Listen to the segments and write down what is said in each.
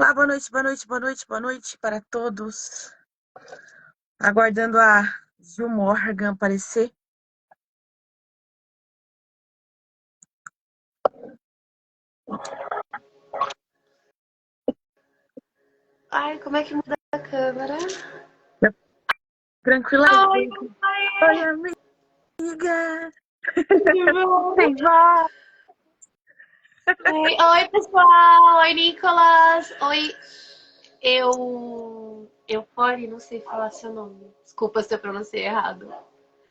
Olá, boa noite, boa noite, boa noite, boa noite para todos. Aguardando a Gil Morgan aparecer. Ai, como é que muda a câmera? Tranquila Oi, aí. Oi, amiga. tudo bom? Tem voz. Oi, pessoal. Oi, Nicolas. Oi, Eufori, não sei falar seu nome. Desculpa se eu pronunciei errado.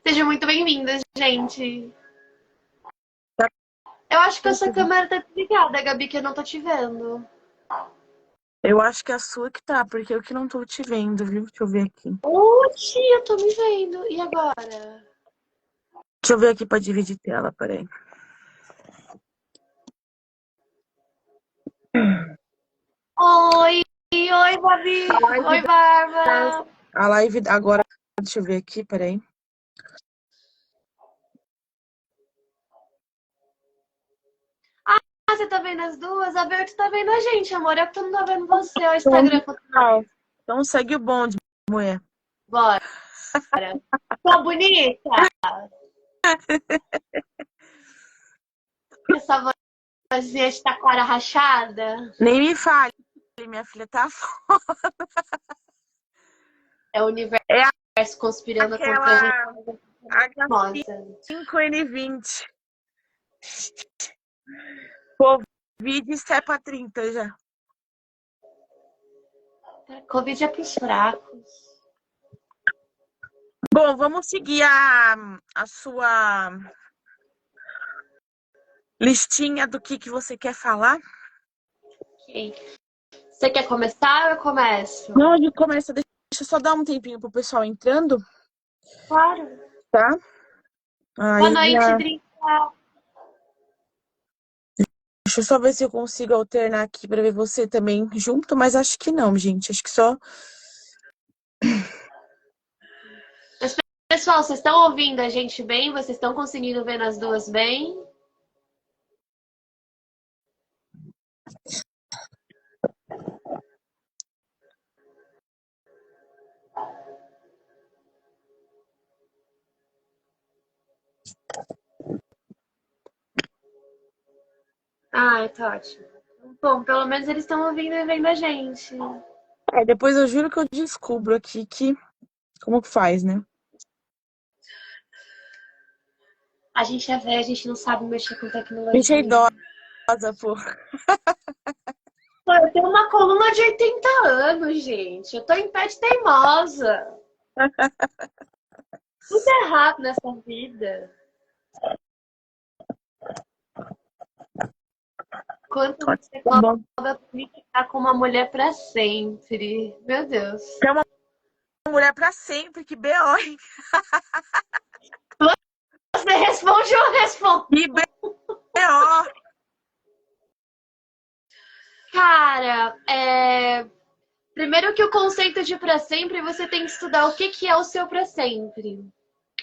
Seja muito bem-vinda, gente. Eu acho que a sua câmera tá desligada, Gabi, que eu não tô te vendo. Eu acho que é a sua que tá, porque eu que não tô te vendo, viu? Deixa eu ver aqui. Oxi, eu tô me vendo. E agora? Deixa eu ver aqui pra dividir tela, peraí. Oi, oi, Gabi. A live Oi, Bárbara. A live agora, deixa eu ver aqui, peraí. Ah, você tá vendo as duas? A Berto tá vendo a gente, amor. Eu que não tô vendo você. O Instagram funcionando. Então segue o bonde, mulher. Bora. Tô bonita? Essa vozinha de taquara rachada? Nem me fale, minha filha tá É o universo É conspirando contra a gente. aquela Nossa. H5N20. Covid cepa 30 já. Covid é pros fracos. Bom, vamos seguir a sua listinha do que você quer falar. Ok. Você quer começar ou eu começo? Não, a gente começa. Deixa eu só dar um tempinho pro pessoal entrando, Claro. tá? Boa Aí noite, já. Drica. Deixa eu só ver se eu consigo alternar aqui pra ver você também junto, mas acho que não, gente. Acho que só. Mas, pessoal, vocês estão ouvindo a gente bem? Vocês estão conseguindo ver as duas bem? Ah, tá ótimo. Bom, pelo menos eles estão ouvindo e vendo a gente. Depois eu juro que eu descubro aqui que como que faz, né? A gente é velho, a gente não sabe mexer com A gente é tecnologia. idosa, pô. Pô, eu tenho uma coluna de 80 anos, gente. Eu tô em pé de teimosa. Tudo errado nessa vida. Quanto você Tá bom. cobra pra me ficar com uma mulher pra sempre. Meu Deus. É uma mulher pra sempre, que B.O., hein? Você responde ou eu respondo? Que B.O. Cara, primeiro que o conceito de pra sempre, você tem que estudar o que que é o seu pra sempre.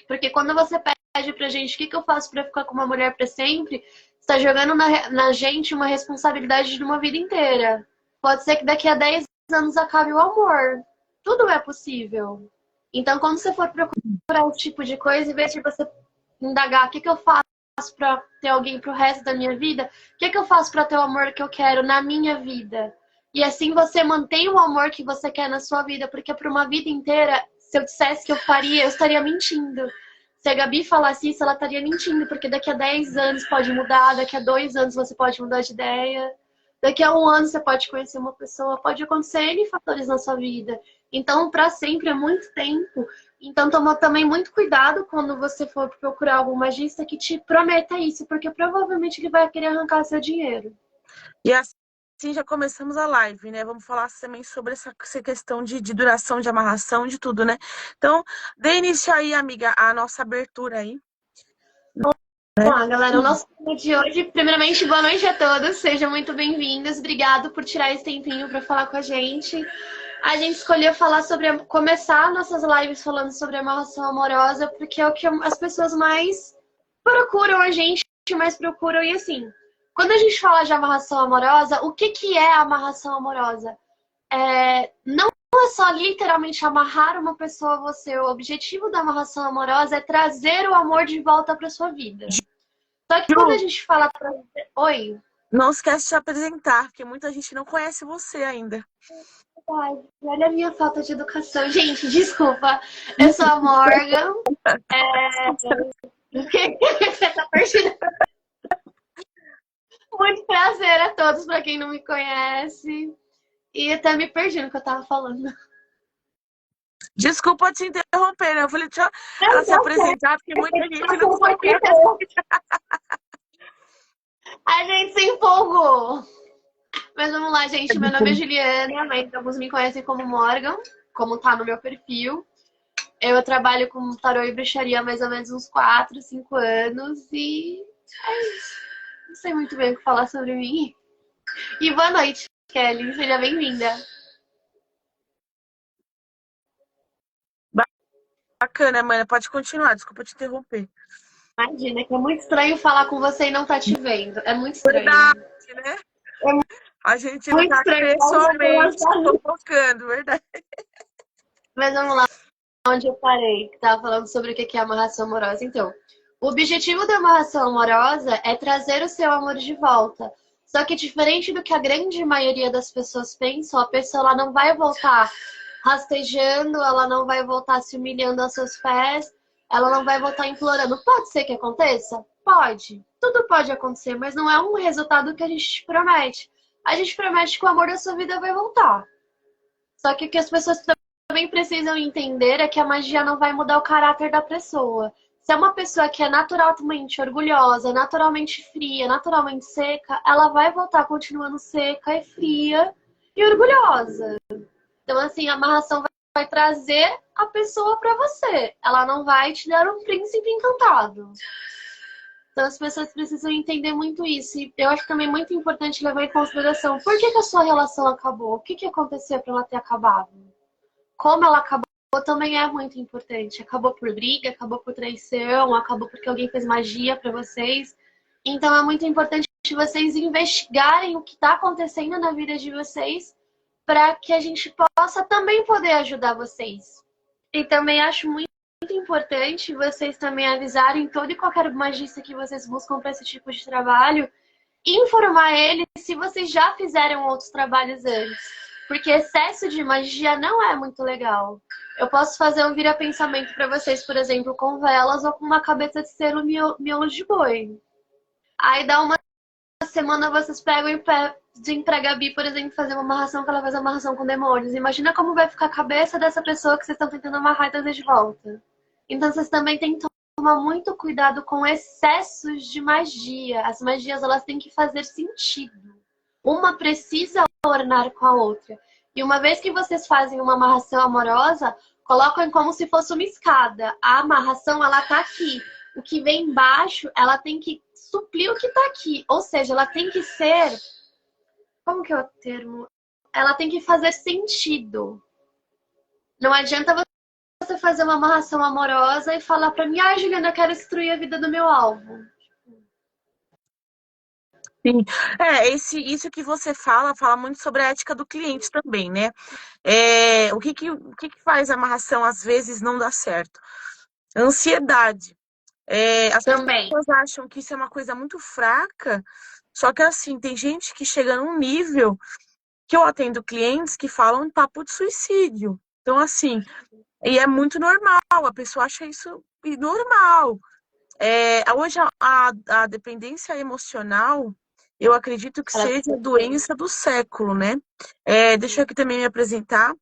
Porque quando você pede pra gente o que que eu faço pra ficar com uma mulher pra sempre, você tá jogando na gente uma responsabilidade de uma vida inteira. Pode ser que daqui a 10 anos acabe o amor. Tudo é possível. Então, quando você for procurar esse tipo de coisa, em vez de você indagar o que que eu faço pra ter alguém pro resto da minha vida, o que que eu faço pra ter o amor que eu quero na minha vida? E assim você mantém o amor que você quer na sua vida, porque por uma vida inteira, se eu dissesse que eu faria, eu estaria mentindo. Se a Gabi falasse isso, ela estaria mentindo, porque daqui a 10 anos pode mudar, daqui a 2 anos você pode mudar de ideia, daqui a 1 ano você pode conhecer uma pessoa, pode acontecer N fatores na sua vida. Então, para sempre é muito tempo. Então, toma também muito cuidado quando você for procurar algum magista que te prometa isso, porque provavelmente ele vai querer arrancar seu dinheiro. E assim já começamos a live, né? Vamos falar também sobre essa questão de duração, de amarração, de tudo, né? Então, dê início aí, amiga, a nossa abertura aí. Bom, galera, o nosso tema de hoje, primeiramente, boa noite a todos, sejam muito bem-vindos. Obrigado por tirar esse tempinho para falar com a gente. A gente escolheu falar começar nossas lives falando sobre a relação amorosa, porque é o que as pessoas mais procuram a gente, mais procuram, e assim, Quando a gente fala de amarração amorosa, o que que é a amarração amorosa? Não é só literalmente amarrar uma pessoa a você. O objetivo da amarração amorosa é trazer o amor de volta para sua vida. Só que quando a Ju, gente fala pra... Oi? não esquece de se apresentar, porque muita gente não conhece você ainda. Ai, olha a minha falta de educação. Gente, desculpa. Eu sou a Morgan. Você tá perdida. Muito prazer a todos, para quem não me conhece. E até me perdi no que eu tava falando. Desculpa te interromper, né? Eu falei, deixa ela Não, se tá apresentar, porque muita gente não certo. conhece. A gente se empolgou. Mas vamos lá, gente. Meu nome é Juliana, mas alguns me conhecem como Morgan, como tá no meu perfil. Eu trabalho com tarô e bruxaria há mais ou menos uns 4, 5 anos e é isso. Não sei muito bem o que falar sobre mim. E boa noite, Kelly. Seja bem-vinda. Bacana, mana. Pode continuar, desculpa te interromper. Imagina que é muito estranho falar com você e não tá te vendo. É muito estranho. Verdade, né? É A gente não muito tá estranho. pessoalmente fofocando, verdade. Mas vamos lá, onde eu parei, que tava falando sobre o que é amarração amorosa. Então, o objetivo da amarração amorosa é trazer o seu amor de volta. Só que diferente do que a grande maioria das pessoas pensam, a pessoa ela não vai voltar rastejando, ela não vai voltar se humilhando aos seus pés, ela não vai voltar implorando. Pode ser que aconteça? Pode. Tudo pode acontecer, mas não é um resultado que a gente promete. A gente promete que o amor da sua vida vai voltar. Só que o que as pessoas também precisam entender é que a magia não vai mudar o caráter da pessoa. Se é uma pessoa que é naturalmente orgulhosa, naturalmente fria, naturalmente seca, ela vai voltar continuando seca e fria e orgulhosa. Então, assim, a amarração vai trazer a pessoa para você. Ela não vai te dar um príncipe encantado. Então, as pessoas precisam entender muito isso. E eu acho também muito importante levar em consideração por que a sua relação acabou, o que aconteceu para ela ter acabado. Como ela acabou também é muito importante. Acabou por briga, acabou por traição, acabou porque alguém fez magia para vocês. Então é muito importante vocês investigarem o que está acontecendo na vida de vocês para que a gente possa também poder ajudar vocês. E também acho muito importante vocês também avisarem todo e qualquer magista que vocês buscam para esse tipo de trabalho, informar ele se vocês já fizeram outros trabalhos antes. Porque excesso de magia não é muito legal. Eu posso fazer um vira-pensamento para vocês, por exemplo, com velas ou com uma cabeça de selo miolo de boi. Aí dá uma semana vocês pegam e pedem pra Gabi, por exemplo, fazer uma amarração que ela faz amarração com demônios. Imagina como vai ficar a cabeça dessa pessoa que vocês estão tentando amarrar e trazer de volta. Então vocês também têm que tomar muito cuidado com excessos de magia. As magias elas têm que fazer sentido. Uma precisa ornar com a outra. E uma vez que vocês fazem uma amarração amorosa, colocam como se fosse uma escada. A amarração, ela tá aqui. O que vem embaixo, ela tem que suplir o que tá aqui. Ou seja, ela tem que ser... Como que é o termo? Ela tem que fazer sentido. Não adianta você fazer uma amarração amorosa e falar pra mim, ah, Juliana, eu quero destruir a vida do meu alvo. Sim. Isso que você fala muito sobre a ética do cliente também, né? O que faz a amarração às vezes não dar certo? Ansiedade. As Também. pessoas acham que isso é uma coisa muito fraca, só que assim, tem gente que chega num nível que eu atendo clientes que falam em papo de suicídio. Então, assim, e é muito normal, a pessoa acha isso normal. Hoje a dependência emocional, eu acredito que Ela seja a doença do século, né? Deixa eu aqui também me apresentar,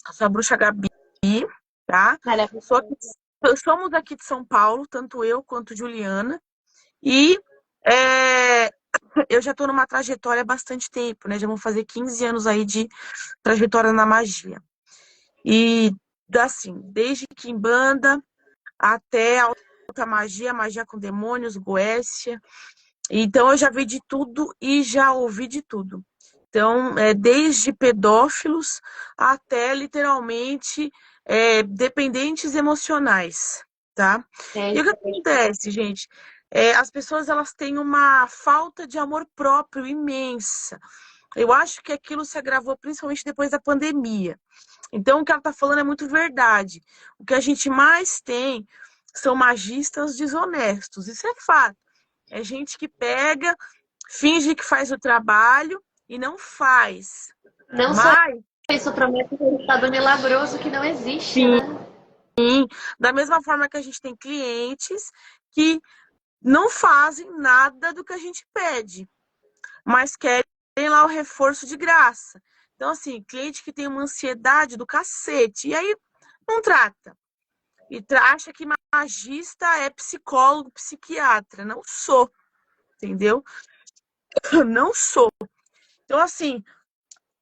eu sou a Bruxa Gabi, tá? Sou aqui- Somos aqui de São Paulo, tanto eu quanto Juliana, e é, eu já estou numa trajetória há bastante tempo, né? Já vão fazer 15 anos aí de trajetória na magia. E, assim, desde Quimbanda até a alta magia, magia com demônios, Goécia. Então, eu já vi de tudo e já ouvi de tudo. Então, desde pedófilos até, literalmente, dependentes emocionais, tá? E o que acontece, gente? as pessoas elas têm uma falta de amor próprio imensa. Eu acho que aquilo se agravou principalmente depois da pandemia. Então, o que ela está falando é muito verdade. O que a gente mais tem são magistas desonestos. Isso é fato. É gente que pega, finge que faz o trabalho e não faz. Não só Mas, isso, promete um resultado milagroso que não existe, sim, né? da mesma forma que a gente tem clientes que não fazem nada do que a gente pede, mas querem lá o reforço de graça. Então, assim, cliente que tem uma ansiedade do cacete, e aí não trata. E acha que magista é psicólogo, psiquiatra. Não sou, entendeu? Não sou. Então, assim,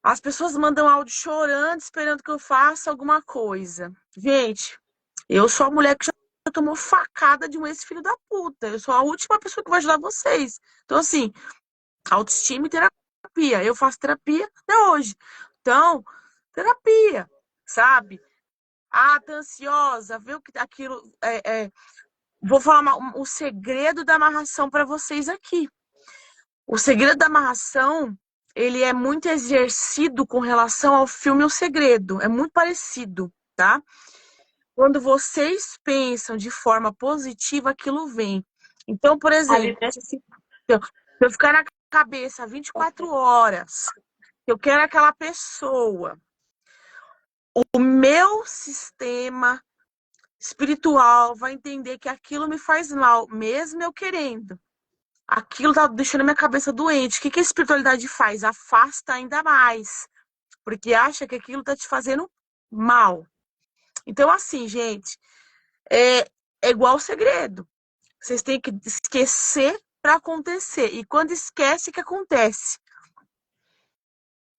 as pessoas mandam áudio chorando, esperando que eu faça alguma coisa. Gente, eu sou a mulher que já tomou facada de um ex-filho da puta. Eu sou a última pessoa que vai ajudar vocês. Então, assim, autoestima e terapia. Eu faço terapia até hoje. Então, terapia, sabe? Ah, tá ansiosa, vê o que aquilo. Vou falar o segredo da amarração para vocês aqui. O segredo da amarração, ele é muito exercido com relação ao filme O Segredo. É muito parecido, tá? Quando vocês pensam de forma positiva, aquilo vem. Então, por A exemplo, vibração. se eu ficar na cabeça 24 horas, eu quero aquela pessoa, o meu sistema espiritual vai entender que aquilo me faz mal, mesmo eu querendo. Aquilo tá deixando minha cabeça doente. O que que a espiritualidade faz? Afasta ainda mais, porque acha que aquilo tá te fazendo mal. Então, assim, gente, é, é igual o segredo. Vocês têm que esquecer para acontecer. E quando esquece, que acontece.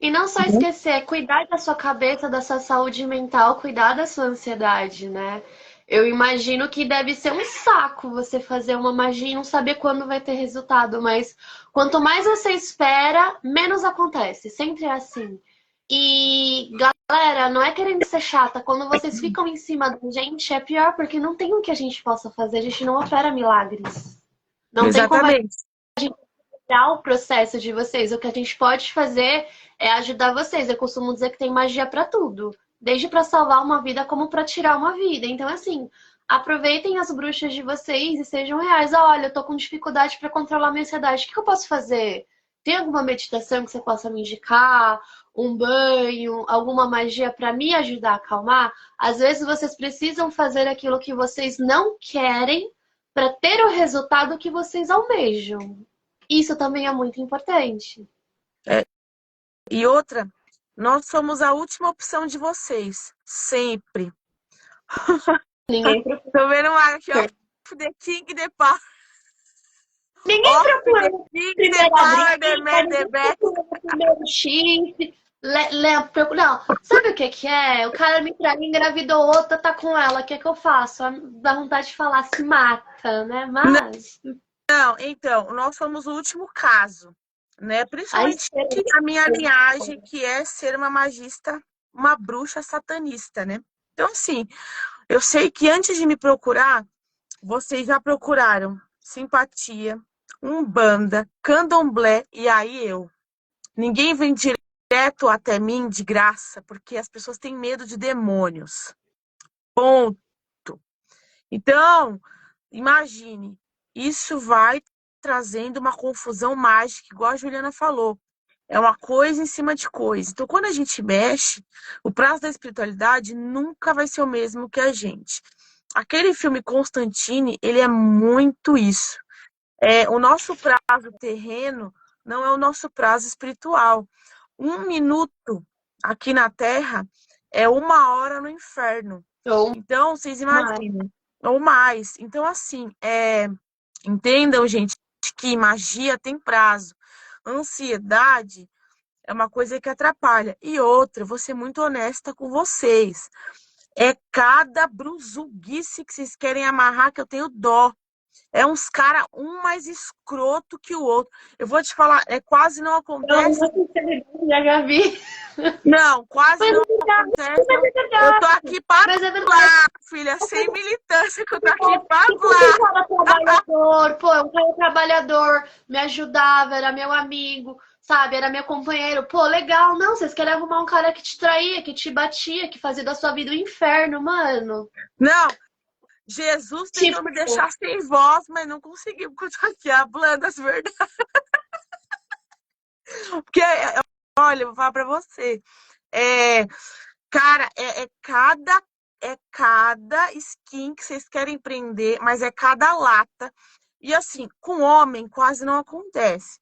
E não só esquecer, é cuidar da sua cabeça, da sua saúde mental, cuidar da sua ansiedade, né? Eu imagino que deve ser um saco você fazer uma magia e não saber quando vai ter resultado, mas quanto mais você espera, menos acontece. Sempre é assim. E, galera, não é querendo ser chata, quando vocês ficam em cima da gente, é pior porque não tem o que a gente possa fazer, a gente não opera milagres. Não tem como Exatamente. o processo de vocês. O que a gente pode fazer é ajudar vocês. Eu costumo dizer que tem magia para tudo, desde para salvar uma vida como para tirar uma vida. Então, assim, aproveitem as bruxas de vocês e sejam reais. Olha, eu tô com dificuldade para controlar minha ansiedade. O que eu posso fazer? Tem alguma meditação que você possa me indicar? Um banho, alguma magia para me ajudar a acalmar? Às vezes vocês precisam fazer aquilo que vocês não querem para ter o resultado que vocês almejam. Isso também é muito importante. E outra, nós somos a última opção de vocês. Sempre. Ninguém procura. Tô vendo uma aqui, ó. The King, the Power. Ninguém Off procura the a King, the primeira Power, the briga, man, the ninguém best. procura o primeiro chifre. Não, sabe o que que é? O cara me traiu, engravidou outra, tá com ela. O que que eu faço? Dá vontade de falar, se mata, né? Mas Não, então, nós somos o último caso, né? a Principalmente esperança. a minha linhagem, que é ser uma magista, uma bruxa satanista, né? Então, assim, eu sei que antes de me procurar, vocês já procuraram simpatia, umbanda, candomblé e aí eu. Ninguém vem direto até mim de graça, porque as pessoas têm medo de demônios. Ponto. Então, imagine, isso vai trazendo uma confusão mágica, igual a Juliana falou. É uma coisa em cima de coisa. Então, quando a gente mexe, o prazo da espiritualidade nunca vai ser o mesmo que a gente. Aquele filme Constantine, ele é muito isso. O nosso prazo terreno não é o nosso prazo espiritual. 1 minuto aqui na Terra é 1 hora no inferno. Ou Então, vocês mais. imaginam, ou mais. Então, assim, entendam, gente, que magia tem prazo. Ansiedade é uma coisa que atrapalha. E outra, vou ser muito honesta com vocês. É cada brusuguice que vocês querem amarrar que eu tenho dó. É uns cara, um mais escroto que o outro. Eu vou te falar, quase não Eu acontece. não sinceridade da Gabi. Não, quase Mas não é verdade, acontece. mas é Eu tô verdade. aqui pra Mas é verdade. falar, filha, sem militância, que eu tô aqui pra Tipo, um falar. cara trabalhador, pô, um cara trabalhador, me ajudava, era meu amigo, sabe? Era meu companheiro. Pô, legal, não, vocês querem arrumar um cara que te traía, que te batia, que fazia da sua vida um inferno, mano. Não, Jesus tentou me Tipo, deixar sem voz, mas não conseguiu, porque eu tô aqui falando as verdades. Porque, olha, eu vou falar pra você. É, cara, é cada skin que vocês querem prender, mas é cada lata. E assim, com homem quase não acontece.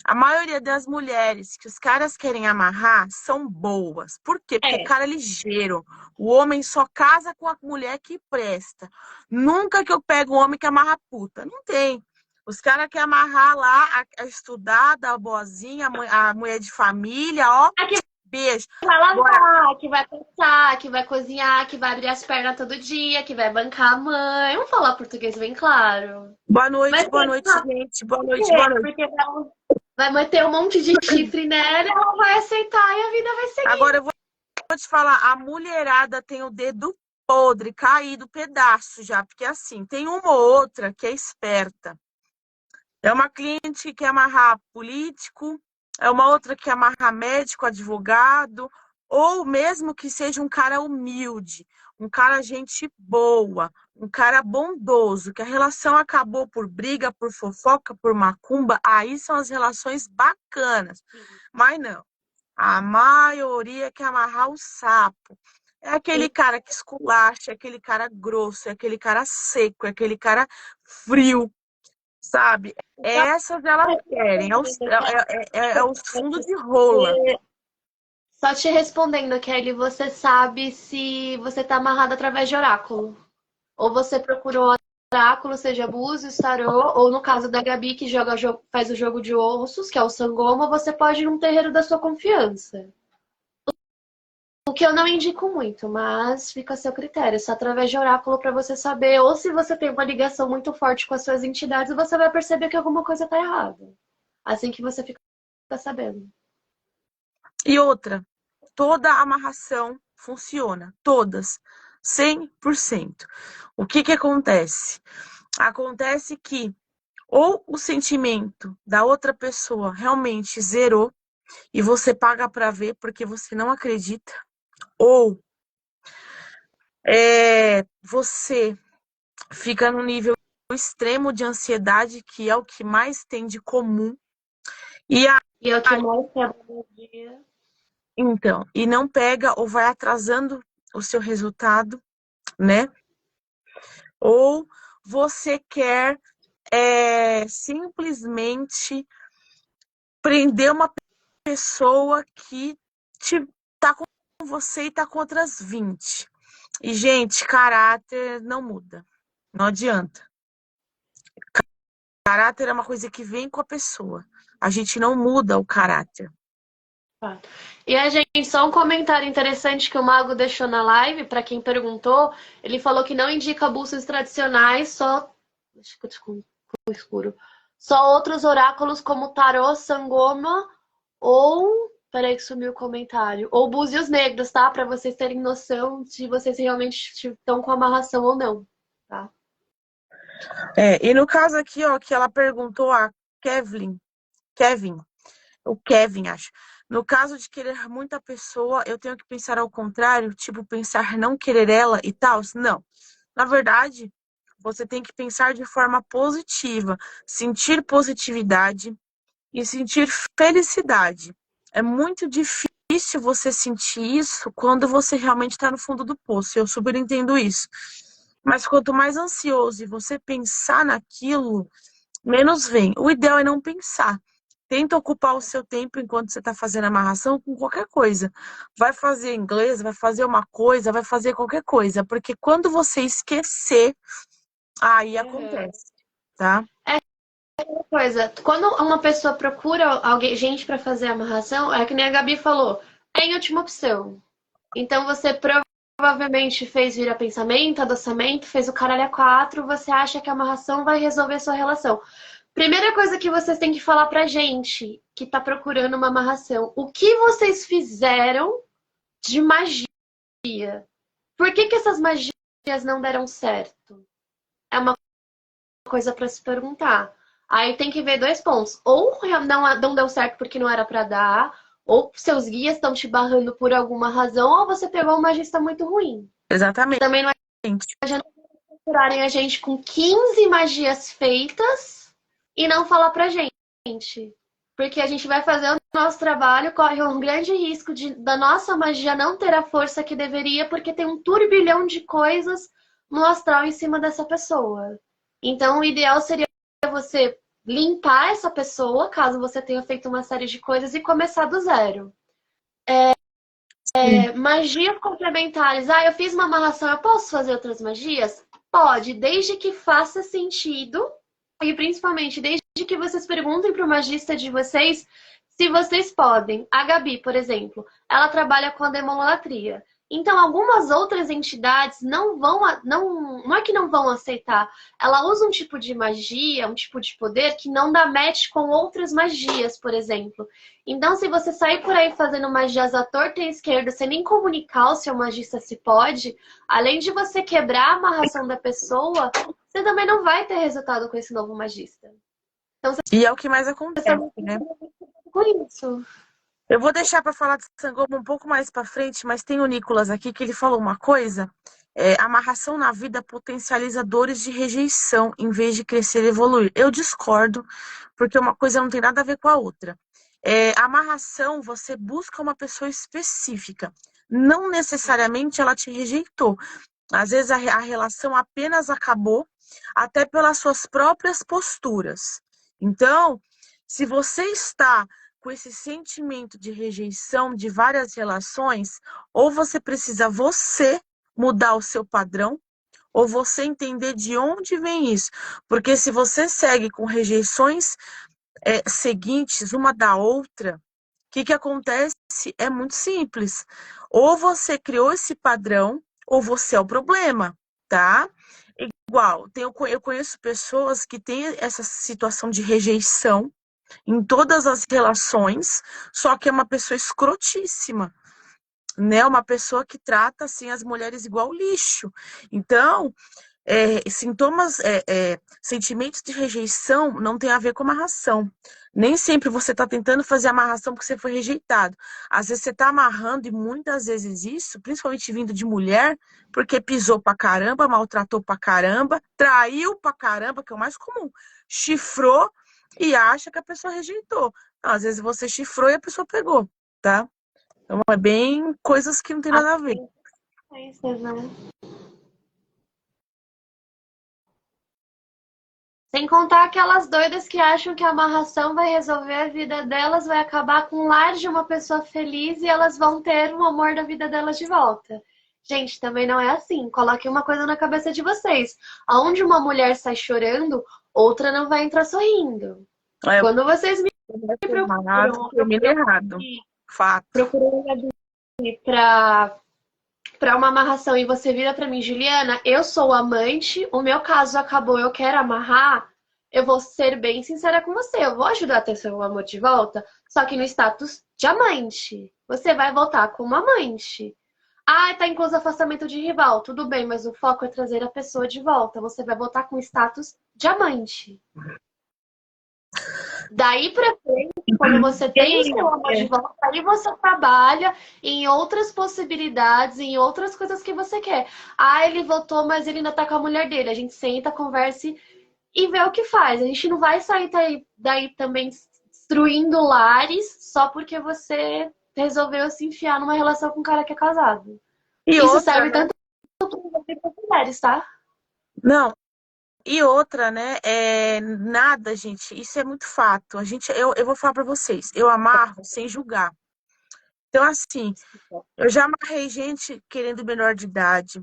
A maioria das mulheres que os caras querem amarrar são boas. Por quê? Porque é. cara é ligeiro. O homem só casa com a mulher que presta. Nunca que eu pego um homem que amarra puta. Não tem. Os caras querem amarrar lá, a estudar, dar boazinha, a mulher de família, ó. Aqui Beijo. vai Agora, lavar, que vai passar, que vai cozinhar, que vai abrir as pernas todo dia, que vai bancar a mãe. Vamos falar português bem claro. Mas boa noite, gente. Boa por noite, boa quê? noite. Porque vai meter um monte de chifre nela, ela vai aceitar e a vida vai seguir. Agora eu vou te falar, a mulherada tem o dedo podre, caído, pedaço já, porque assim, tem uma ou outra que é esperta. É uma cliente que quer amarrar político, é uma outra que quer amarrar médico, advogado, ou mesmo que seja um cara humilde, um cara gente boa, um cara bondoso, que a relação acabou por briga, por fofoca, por macumba, aí são as relações bacanas. Mas não, a maioria quer amarrar o sapo. É aquele cara que esculacha, é aquele cara grosso, é aquele cara seco, é aquele cara frio, sabe? Essas elas querem, é os fundos de rola. Só te respondendo, Kelly, você sabe se você tá amarrado através de oráculo. Ou você procurou oráculo, seja búzios, tarô, ou no caso da Gabi, que faz o jogo de ossos, que é o sangoma, você pode ir num terreiro da sua confiança. O que eu não indico muito, mas fica a seu critério. Só através de oráculo para você saber, ou se você tem uma ligação muito forte com as suas entidades, você vai perceber que alguma coisa tá errada. Assim que você fica sabendo. E outra, toda amarração funciona, todas, 100%. O que que acontece? Acontece que ou o sentimento da outra pessoa realmente zerou e você paga para ver porque você não acredita, ou você fica no nível extremo de ansiedade, que é o que mais tem de comum, e E é o que mais quebra no dia. então, e não pega ou vai atrasando o seu resultado, né? Ou você quer simplesmente prender uma pessoa que tá com você e tá com outras 20. E, gente, caráter não muda. Não adianta. Caráter é uma coisa que vem com a pessoa. A gente não muda o caráter. E a gente, só um comentário interessante que o Mago deixou na live, para quem perguntou, ele falou que não indica bolsas tradicionais, só. Acho que eu tô com escuro. Só outros oráculos como Tarô, Sangoma ou. Peraí que sumiu o comentário. Ou búzios negros, tá? Para vocês terem noção de vocês realmente estão com amarração ou não, tá? E no caso aqui, ó, que ela perguntou a Kevin, o Kevin, acho. No caso de querer muita pessoa, eu tenho que pensar ao contrário, tipo, pensar não querer ela e tal? Não. Na verdade, você tem que pensar de forma positiva, sentir positividade e sentir felicidade. É muito difícil você sentir isso quando você realmente está no fundo do poço. Eu super entendo isso. Mas quanto mais ansioso você pensar naquilo, menos vem. O ideal é não pensar. Tenta ocupar o seu tempo enquanto você está fazendo a amarração com qualquer coisa. Vai fazer inglês, vai fazer uma coisa, vai fazer qualquer coisa. Porque quando você esquecer, aí acontece, tá? Coisa, quando uma pessoa procura alguém, gente para fazer a amarração, é que nem a Gabi falou, é em última opção. Então você provavelmente fez virar pensamento, adoçamento, fez o caralho a quatro, você acha que a amarração vai resolver sua relação. Primeira coisa que vocês têm que falar pra gente que tá procurando uma amarração. O que vocês fizeram de magia? Por que que essas magias não deram certo? É uma coisa pra se perguntar. Aí tem que ver dois pontos. Ou não deu certo porque não era pra dar, ou seus guias estão te barrando por alguma razão, ou você pegou um magista muito ruim. Exatamente. Também não adianta procurarem a gente com 15 magias feitas e não falar pra gente. Porque a gente vai fazer o nosso trabalho, corre um grande risco da nossa magia não ter a força que deveria, porque tem um turbilhão de coisas no astral em cima dessa pessoa. Então, o ideal seria você limpar essa pessoa, caso você tenha feito uma série de coisas, e começar do zero. Magias complementares. Ah, eu fiz uma amarração, eu posso fazer outras magias? Pode, desde que faça sentido e principalmente desde que vocês perguntem para o magista de vocês se vocês podem. A Gabi, por exemplo, ela trabalha com a demolatria. Então, algumas outras entidades não é que não vão aceitar. Ela usa um tipo de magia, um tipo de poder que não dá match com outras magias, por exemplo. Então, se você sair por aí fazendo magias à torta e à esquerda, sem nem comunicar o seu magista se pode, além de você quebrar a amarração da pessoa, você também não vai ter resultado com esse novo magista. Então, você E é o que mais está acontece, né? por isso. Eu vou deixar para falar de Sangoma um pouco mais para frente, mas tem o Nicolas aqui que ele falou uma coisa. Amarração na vida potencializa dores de rejeição em vez de crescer e evoluir. Eu discordo, porque uma coisa não tem nada a ver com a outra. Amarração, você busca uma pessoa específica. Não necessariamente ela te rejeitou. Às vezes a relação apenas acabou, até pelas suas próprias posturas. Então, se você está com esse sentimento de rejeição de várias relações, ou você precisa você mudar o seu padrão, ou você entender de onde vem isso. Porque se você segue com rejeições seguintes, uma da outra, o que acontece? É muito simples. Ou você criou esse padrão, ou você é o problema, tá? Igual, eu conheço pessoas que têm essa situação de rejeição em todas as relações, só que é uma pessoa escrotíssima, né? Uma pessoa que trata assim as mulheres igual lixo. Então, sentimentos de rejeição não tem a ver com amarração. Nem sempre você está tentando fazer amarração porque você foi rejeitado. Às vezes você está amarrando, e muitas vezes isso, principalmente vindo de mulher, porque pisou pra caramba, maltratou pra caramba, traiu pra caramba, que é o mais comum. Chifrou e acha que a pessoa rejeitou. Não, às vezes você chifrou e a pessoa pegou, tá? Então é bem coisas que não tem nada a ver. Sem contar aquelas doidas que acham que a amarração vai resolver a vida delas, vai acabar com o lar de uma pessoa feliz e elas vão ter o amor da vida delas de volta. Gente, também não é assim. Coloquem uma coisa na cabeça de vocês. Aonde uma mulher sai chorando, outra não vai entrar sorrindo. Quando vocês me procuram, termina errado. Fato. Procuram para uma amarração e você vira para mim, Juliana, eu sou amante, o meu caso acabou, eu quero amarrar, eu vou ser bem sincera com você, eu vou ajudar a ter seu amor de volta, só que no status de amante. Você vai voltar como amante. Ah, tá incluso afastamento de rival, tudo bem, mas o foco é trazer a pessoa de volta. Você vai voltar com status de amante. Daí pra frente, quando você tem o seu amor de volta, aí você trabalha em outras possibilidades, em outras coisas que você quer. Ah, ele voltou, mas ele ainda tá com a mulher dele. A gente senta, conversa e vê o que faz. A gente não vai sair daí também destruindo lares só porque você resolveu se enfiar numa relação com um cara que é casado. E isso outra, serve né? tanto para mulheres, tá? Não. E outra, né? Nada, gente. Isso é muito fato. Eu vou falar pra vocês. Eu amarro sem julgar. Então, assim, eu já amarrei gente querendo menor de idade.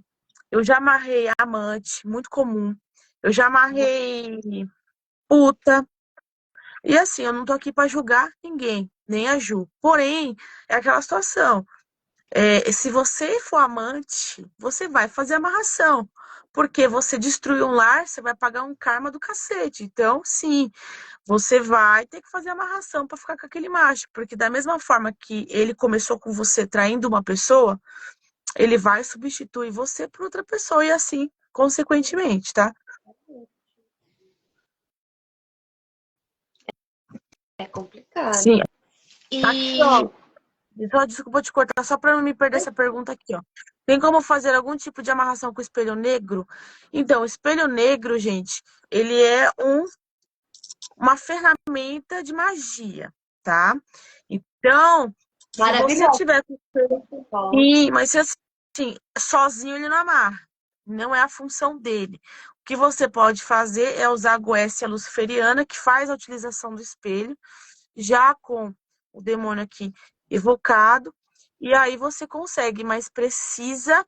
Eu já amarrei amante, muito comum. Eu já amarrei puta. E assim, eu não tô aqui pra julgar ninguém, nem a Ju. Porém, é aquela situação. Se você for amante, você vai fazer amarração. Porque você destruiu um lar, você vai pagar um karma do cacete. Então, sim, você vai ter que fazer amarração para ficar com aquele macho. Porque da mesma forma que ele começou com você traindo uma pessoa, ele vai substituir você por outra pessoa e assim, consequentemente, tá? É complicado. Sim. Aqui, E ó. Só, desculpa te cortar, só para não me perder essa pergunta aqui, ó. Tem como fazer algum tipo de amarração com espelho negro? Então, o espelho negro, gente, ele é uma ferramenta de magia, tá? Então, se você maravilhosa. tiver com espelho, sim, mas se assim, sozinho ele não amarra. Não é a função dele. O que você pode fazer é usar a goécia luciferiana, que faz a utilização do espelho, já com o demônio aqui evocado, e aí você consegue, mas precisa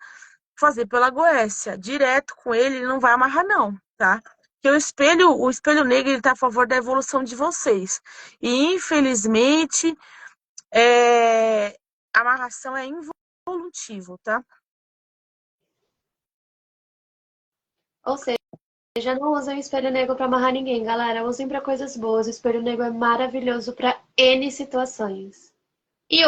fazer pela goécia. Direto com ele, ele não vai amarrar, não, tá? Porque o espelho negro, ele tá a favor da evolução de vocês. E, infelizmente, a amarração é involutivo, tá? Ou seja, não usem espelho negro para amarrar ninguém, galera. Usem para coisas boas. O espelho negro é maravilhoso para N situações. E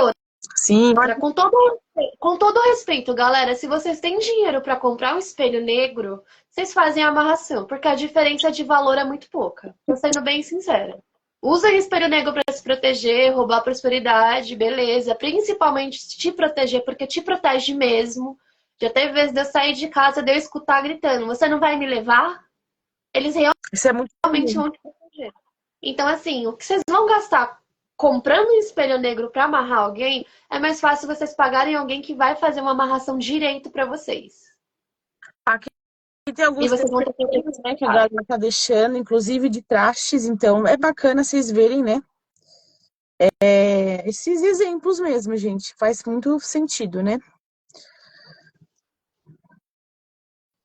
Sim, outra, com todo respeito, galera, se vocês têm dinheiro para comprar um espelho negro, vocês fazem a amarração, porque a diferença de valor é muito pouca. Tô sendo bem sincera. Usem espelho negro para se proteger, roubar prosperidade, beleza. Principalmente te proteger, porque te protege mesmo. Já teve vezes de eu sair de casa, de eu escutar gritando: você não vai me levar? Eles isso é muito realmente comum. vão te proteger. Então, assim, o que vocês vão gastar comprando um espelho negro para amarrar alguém, é mais fácil vocês pagarem alguém que vai fazer uma amarração direito para vocês. Aqui tem E alguns vocês vão ter testemunhos, né, que a que galera tá deixando, inclusive de trastes, então é bacana vocês verem, né? Esses exemplos mesmo, gente, faz muito sentido, né?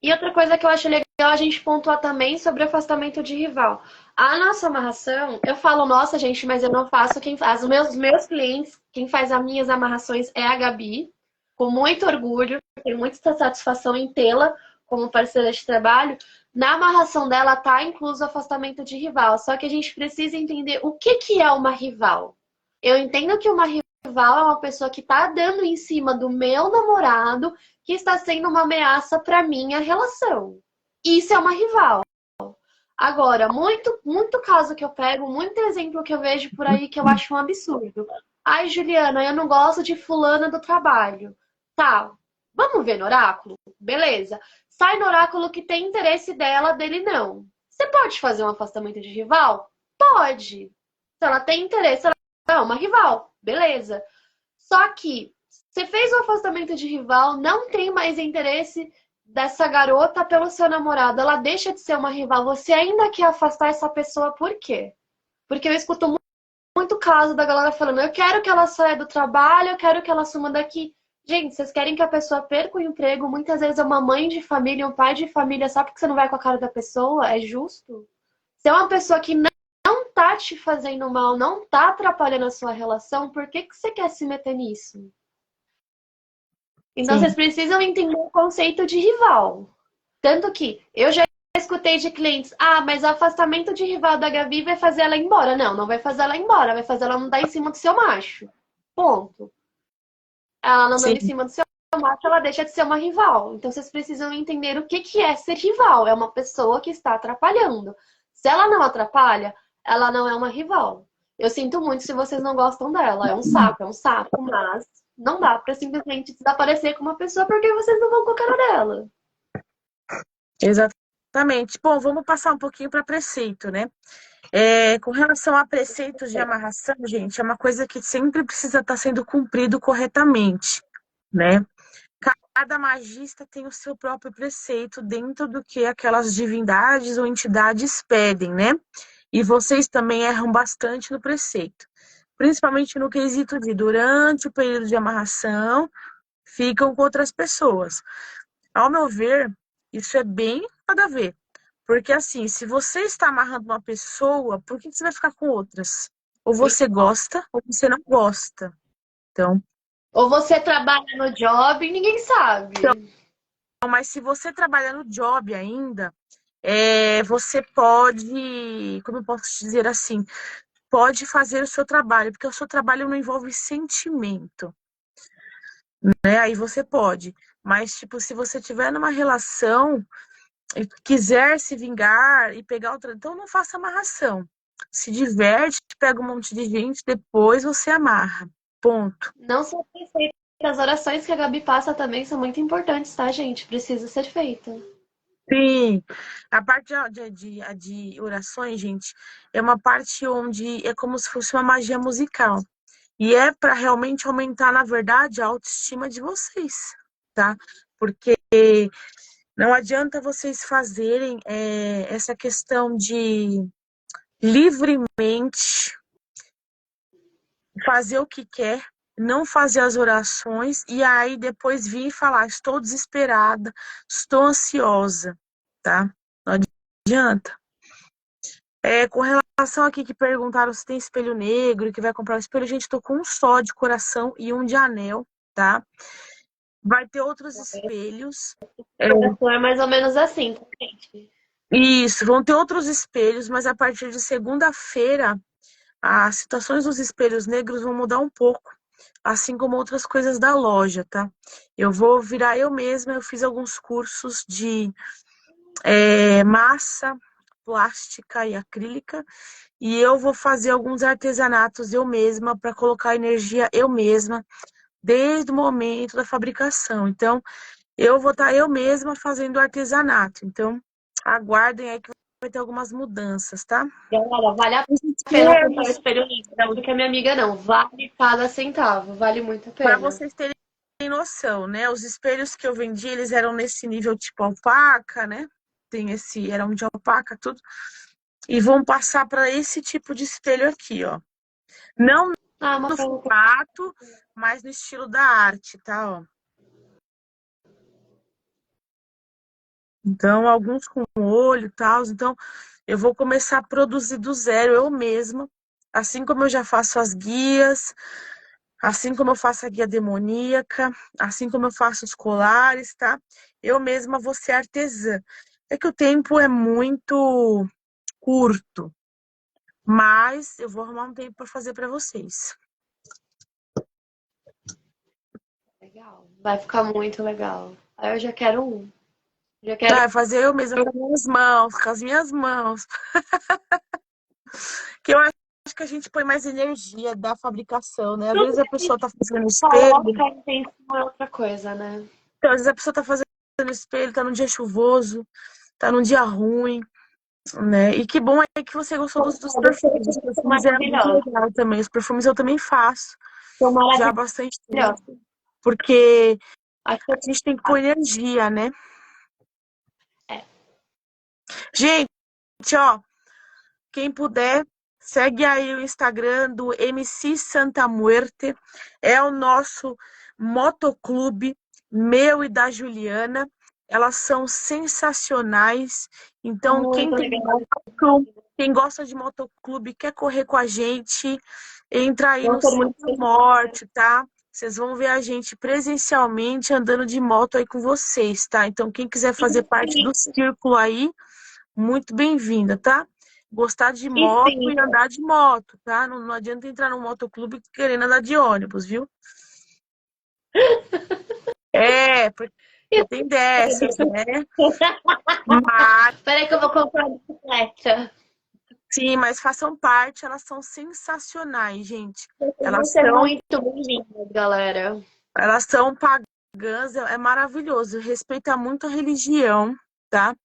E outra coisa que eu acho legal a gente pontuar também sobre afastamento de rival. A nossa amarração, eu falo nossa, gente, mas eu não faço. Quem faz, os meus clientes, quem faz as minhas amarrações é a Gabi, com muito orgulho, tenho muita satisfação em tê-la como parceira de trabalho. Na amarração dela tá incluso o afastamento de rival, só que a gente precisa entender o que é uma rival. Eu entendo que uma rival é uma pessoa que tá dando em cima do meu namorado, que está sendo uma ameaça para minha relação. Isso é uma rival. Agora, muito caso que eu pego, muito exemplo que eu vejo por aí que eu acho um absurdo. Ai, Juliana, eu não gosto de fulana do trabalho. Tá, vamos ver no oráculo? Beleza. Sai no oráculo que tem interesse dela, dele não. Você pode fazer um afastamento de rival? Pode. Se ela tem interesse, ela é uma rival. Beleza. Só que você fez o afastamento de rival, não tem mais interesse dessa garota pelo seu namorado, ela deixa de ser uma rival, você ainda quer afastar essa pessoa por quê? Porque eu escuto muito caso da galera falando: eu quero que ela saia do trabalho, eu quero que ela suma daqui. Gente, vocês querem que a pessoa perca o emprego? Muitas vezes é uma mãe de família, um pai de família, só porque você não vai com a cara da pessoa? É justo? Se é uma pessoa que não tá te fazendo mal, não tá atrapalhando a sua relação, por que você quer se meter nisso? Então, vocês Sim. precisam entender o conceito de rival. Tanto que eu já escutei de clientes: ah, mas o afastamento de rival da Gavi vai fazer ela ir embora. Não, não vai fazer ela ir embora, vai fazer ela não dar em cima do seu macho. Ponto. Ela não dando em Sim. cima do seu macho, ela deixa de ser uma rival. Então, vocês precisam entender o que é ser rival. É uma pessoa que está atrapalhando. Se ela não atrapalha, ela não é uma rival. Eu sinto muito se vocês não gostam dela. É um saco, mas não dá pra simplesmente desaparecer com uma pessoa porque vocês não vão com a cara dela. Exatamente. Bom, vamos passar um pouquinho para preceito, né? Com relação a preceitos de amarração, gente, é uma coisa que sempre precisa estar sendo cumprido corretamente, né? Cada magista tem o seu próprio preceito dentro do que aquelas divindades ou entidades pedem, né? E vocês também erram bastante no preceito, principalmente no quesito de durante o período de amarração, ficam com outras pessoas. Ao meu ver, isso é bem nada a ver. Porque assim, se você está amarrando uma pessoa, por que você vai ficar com outras? Ou você gosta, ou você não gosta. Então, Ou você trabalha no job e ninguém sabe. Mas se você trabalha no job ainda, você pode, como eu posso te dizer assim, pode fazer o seu trabalho, porque o seu trabalho não envolve sentimento, né? Aí você pode. Mas, tipo, se você tiver numa relação e quiser se vingar e pegar outra, então não faça amarração. Se diverte, pega um monte de gente, depois você amarra. Ponto. Não só perfeito. As orações que a Gabi passa também são muito importantes, tá, gente? Precisa ser feita. Sim, a parte de orações, gente, é uma parte onde é como se fosse uma magia musical. E é para realmente aumentar, na verdade, a autoestima de vocês, tá? Porque não adianta vocês fazerem essa questão de livremente fazer o que quer, não fazer as orações e aí depois vir e falar: estou desesperada, estou ansiosa, tá? Não adianta. Com relação aqui que perguntaram se tem espelho negro e que vai comprar o espelho, gente, tô com um só de coração e um de anel, tá? Vai ter outros espelhos. É mais ou menos assim, tá, gente? Isso, vão ter outros espelhos, mas a partir de segunda-feira, as situações dos espelhos negros vão mudar um pouco, assim como outras coisas da loja, tá? Eu vou virar eu mesma, eu fiz alguns cursos de massa, plástica e acrílica, e eu vou fazer alguns artesanatos eu mesma para colocar energia eu mesma desde o momento da fabricação. Então, eu vou estar eu mesma fazendo artesanato. Então, aguardem aí que vai ter algumas mudanças, tá? Galera, vale a pena comprar o espelho negro. Não do que a minha amiga, não. Vale cada centavo. Vale muito a Para pena. vocês terem noção, né? Os espelhos que eu vendi, eles eram nesse nível tipo alpaca, né? Eram de alpaca, tudo. E vão passar para esse tipo de espelho aqui, ó. Não Ah, uma no pergunta. formato, mas no estilo da arte, tá? Ó. Então, alguns com olho e tal. Então, eu vou começar a produzir do zero eu mesma, assim como eu já faço as guias, assim como eu faço a guia demoníaca, assim como eu faço os colares, tá? Eu mesma vou ser artesã. É que o tempo é muito curto, mas eu vou arrumar um tempo para fazer para vocês. Legal. Vai ficar muito legal. Aí eu já quero um. Já quero. Vai fazer eu mesma com as minhas mãos, com as minhas mãos. Que eu acho que a gente põe mais energia da fabricação, né? Às vezes a pessoa tá fazendo espelho, Coloca a intenção é outra coisa, né? então, às vezes a pessoa tá fazendo espelho, tá num dia chuvoso, tá num dia ruim, né? E que bom é que você gostou dos perfumes. Os São perfumes é muito maravilhosos. legal também. Os perfumes eu também faço São já há bastante tempo, maravilhosos. porque Acho a que gente tem que pôr energia, né? é. Gente, ó, quem puder, segue aí o Instagram do MC Santa Muerte. É o nosso motoclube, meu e da Juliana. Elas são sensacionais. Então, quem Muito tem legal. moto, quem gosta de motoclube, quer correr com a gente, entra aí Vão no ser muito Círculo Morte, tá? Vocês vão ver a gente presencialmente andando de moto aí com vocês, tá? Então, quem quiser fazer parte do círculo aí, muito bem-vinda, tá? Gostar de E moto sim, e andar de moto, tá? Não, não adianta entrar no motoclube querendo andar de ônibus, viu? Porque tem dessas, né? Mas, peraí que eu vou comprar uma bicicleta. sim, mas façam parte, elas são sensacionais, gente. Vocês vão Elas ser são, muito bem-vindas, galera. elas são pagãs, é maravilhoso. Respeita muito a religião, tá?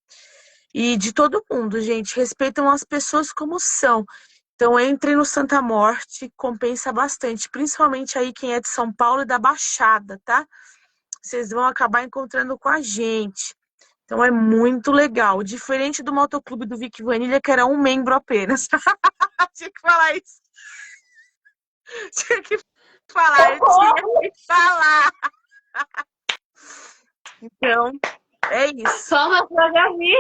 E de todo mundo, gente. Respeitam as pessoas como são. Então, entre no Santa Morte, compensa bastante, principalmente aí quem é de São Paulo e da Baixada, tá? Vocês vão acabar encontrando com a gente. Então, é muito legal. Diferente do motoclube do Vic Vanilha, que era um membro apenas. Tinha que falar isso. Tinha que falar, eu tinha que falar. Então, é isso. Palmas pra Gabi.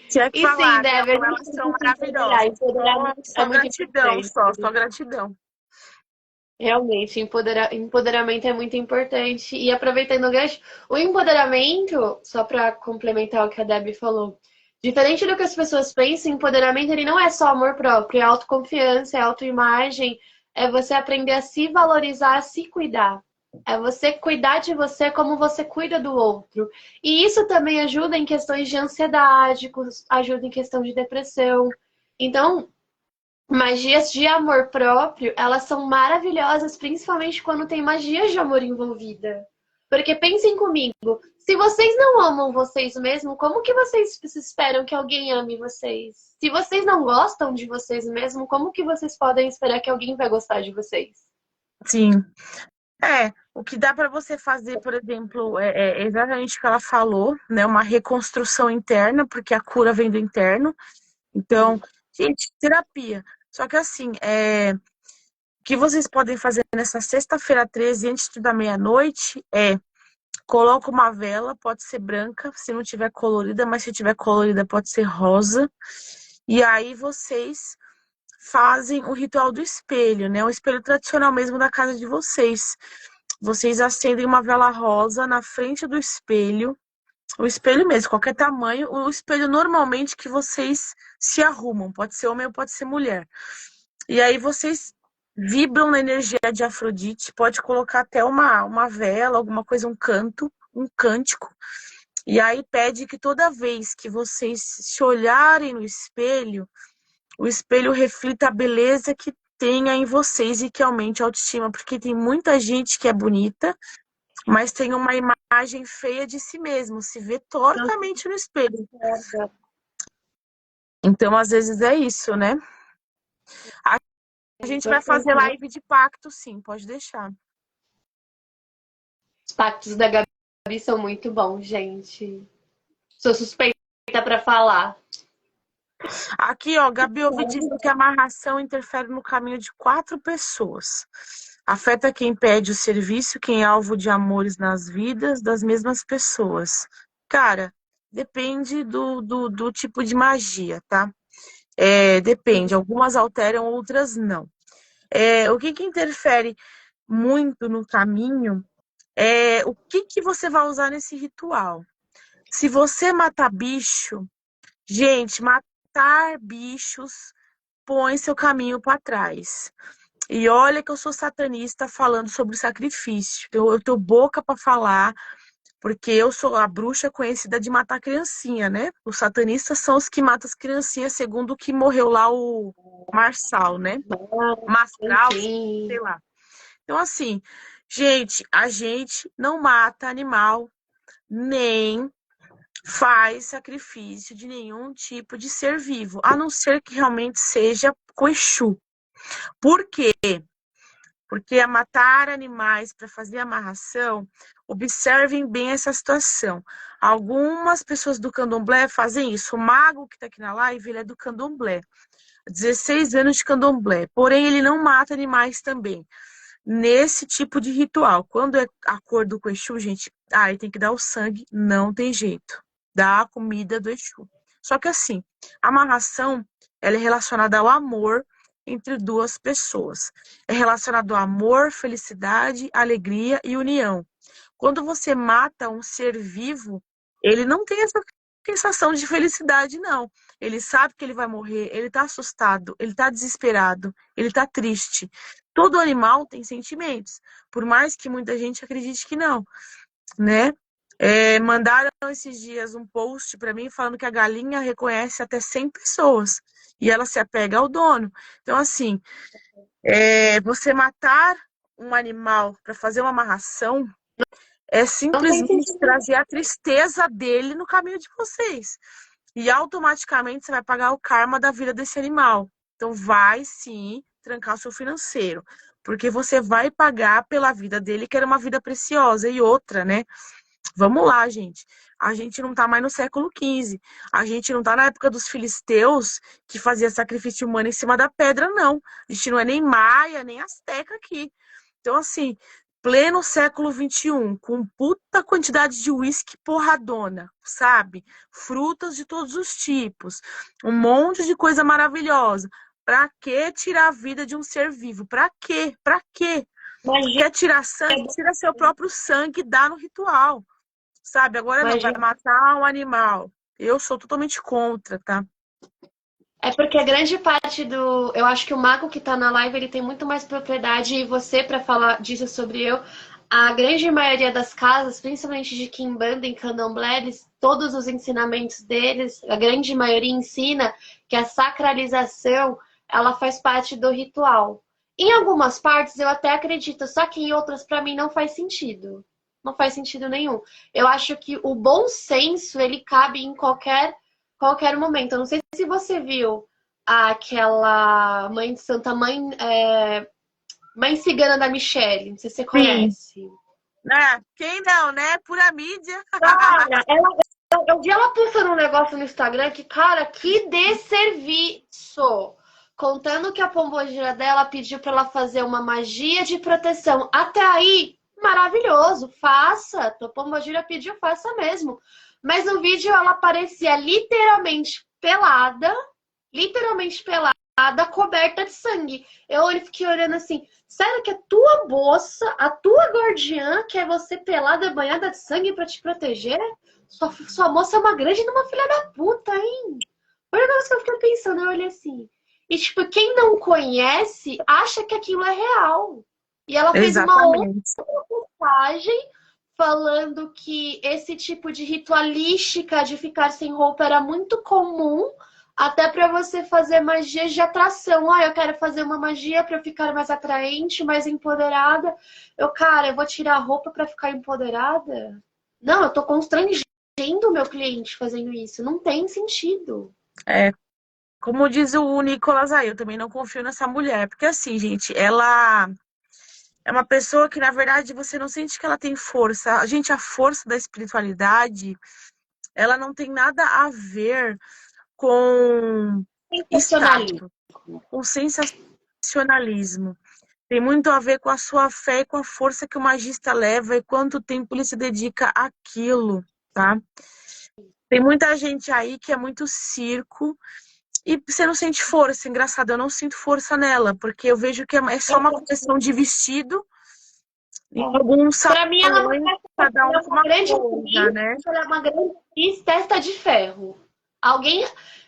Tinha que E sim, falar, não, Débora, a gente elas tem são que se empoderar. maravilhosas. Empoderamento é Só muito gratidão, importante. só gratidão. Realmente, empoderamento é muito importante. E aproveitando o gancho, o empoderamento, só para complementar o que a Debbie falou, diferente do que as pessoas pensam, empoderamento ele não é só amor próprio, é autoconfiança, é autoimagem, é você aprender a se valorizar, a se cuidar. É você cuidar de você como você cuida do outro. E isso também ajuda em questões de ansiedade, ajuda em questão de depressão. Então, magias de amor próprio, elas são maravilhosas, principalmente quando tem magias de amor envolvida. Porque pensem comigo, se vocês não amam vocês mesmos, como que vocês esperam que alguém ame vocês? Se vocês não gostam de vocês mesmos, como que vocês podem esperar que alguém vai gostar de vocês? Sim. O que dá para você fazer, por exemplo, é exatamente o que ela falou, né? Uma reconstrução interna, porque a cura vem do interno. Então, gente, terapia. Só que assim, o que vocês podem fazer nessa sexta-feira 13, antes da meia-noite, coloca uma vela, pode ser branca, se não tiver colorida, mas se tiver colorida, pode ser rosa. E aí vocês fazem o ritual do espelho, né? O espelho tradicional mesmo da casa de vocês. Vocês acendem uma vela rosa na frente do espelho, o espelho mesmo, qualquer tamanho, o espelho normalmente que vocês se arrumam, pode ser homem ou pode ser mulher. E aí vocês vibram na energia de Afrodite, pode colocar até uma vela, alguma coisa, um canto, um cântico. E aí pede que toda vez que vocês se olharem no espelho, o espelho reflita a beleza que tenha em vocês e que aumente a autoestima, porque tem muita gente que é bonita, mas tem uma imagem feia de si mesmo, se vê tortamente no espelho. Então, às vezes é isso, né? A gente vai fazer live de pacto, sim, pode deixar. Os pactos da Gabi são muito bons, gente. Sou suspeita para falar. Aqui, ó, Gabi, ouvi dizer que a amarração interfere no caminho de 4 pessoas. Afeta quem pede o serviço, quem é alvo de amores nas vidas das mesmas pessoas. Cara, depende do tipo de magia, tá? Depende, algumas alteram, outras não. O que interfere muito no caminho é o que você vai usar nesse ritual. Se você matar bicho, gente, matar bichos põe seu caminho para trás. E olha que eu sou satanista falando sobre sacrifício. Eu tenho boca para falar, porque eu sou a bruxa conhecida de matar criancinha, né? Os satanistas são os que matam as criancinhas, segundo o que morreu lá o Marçal, né? Mastral, sei lá. Então, assim, gente, a gente não mata animal, nem faz sacrifício de nenhum tipo de ser vivo, a não ser que realmente seja com Exu. Por quê? Porque a matar animais para fazer amarração, observem bem essa situação. Algumas pessoas do candomblé fazem isso. O mago que está aqui na live, ele é do candomblé. 16 anos de candomblé. Porém, ele não mata animais também. Nesse tipo de ritual. Quando é acordo com o Exu, gente, aí tem que dar o sangue, não tem jeito. Dá a comida do Exu. Só que assim, a amarração, ela é relacionada ao amor entre duas pessoas. É relacionado ao amor, felicidade, alegria e união. Quando você mata um ser vivo, ele não tem essa sensação de felicidade, não. Ele sabe que ele vai morrer, ele tá assustado, ele tá desesperado, ele tá triste. Todo animal tem sentimentos, por mais que muita gente acredite que não, né? Mandaram esses dias um post para mim falando que a galinha reconhece até 100 pessoas e ela se apega ao dono. Então, assim, você matar um animal para fazer uma amarração é simplesmente trazer a tristeza dele no caminho de vocês. E automaticamente você vai pagar o karma da vida desse animal. Então, vai sim trancar o seu financeiro. Porque você vai pagar pela vida dele, que era uma vida preciosa. E outra, né? Vamos lá, gente. A gente não tá mais no século XV. A gente não tá na época dos filisteus, que fazia sacrifício humano em cima da pedra, não. A gente não é nem maia, nem asteca aqui. Então, assim, pleno século XXI, com puta quantidade de uísque porradona, sabe? Frutas de todos os tipos, um monte de coisa maravilhosa. Pra que tirar a vida de um ser vivo? Pra quê? Pra quê? Imagina, Quer tirar sangue? Tira seu próprio sangue e dá no ritual. Sabe? Agora não, vai imagina. matar um animal. Eu sou totalmente contra, tá? É porque a grande parte do. Eu acho que o mago que tá na live ele tem muito mais propriedade e você para falar disso sobre eu. A grande maioria das casas, principalmente de Kimbanda e Candomblé, todos os ensinamentos deles, a grande maioria ensina que a sacralização ela faz parte do ritual. Em algumas partes eu até acredito, só que em outras para mim não faz sentido. Não faz sentido nenhum. Eu acho que o bom senso ele cabe em qualquer momento. Eu não sei se você viu aquela mãe de Santa Mãe, Mãe Cigana da Michelle. Não sei se você Sim. conhece. Né? Quem não, né? Pura mídia. Cara, eu vi ela postando um negócio no Instagram que, cara, que desserviço. Contando que a pombogira dela pediu pra ela fazer uma magia de proteção. Até aí, maravilhoso. Faça. Tua pombogira pediu, faça mesmo. Mas no vídeo ela parecia literalmente pelada, coberta de sangue. Eu fiquei olhando assim, sério que a tua moça, a tua guardiã quer você pelada, banhada de sangue pra te proteger? Sua moça é uma grande numa filha da puta, hein? Foi um negócio que eu fiquei pensando, eu olhei assim. E, tipo, quem não conhece acha que aquilo é real. E ela fez uma outra Exatamente. postagem falando que esse tipo de ritualística de ficar sem roupa era muito comum, até para você fazer magias de atração. Ah, eu quero fazer uma magia para eu ficar mais atraente, mais empoderada. Cara, eu vou tirar a roupa para ficar empoderada? Não, eu tô constrangendo o meu cliente fazendo isso. Não tem sentido. É, como diz o Nicolas aí, eu também não confio nessa mulher. Porque assim, gente, ela é uma pessoa que, na verdade, você não sente que ela tem força. Gente, a força da espiritualidade, ela não tem nada a ver com Sensacionalismo. status, com sensacionalismo. Tem muito a ver com a sua fé e com a força que o magista leva e quanto tempo ele se dedica àquilo, tá? Tem muita gente aí que é muito circo e você não sente força. Engraçado, eu não sinto força nela, porque eu vejo que é só uma questão de vestido em alguns Para mim, ela salões, cada um é com uma uma grande coisa, atriz, né? ela é uma grande atriz, testa de ferro. Alguém.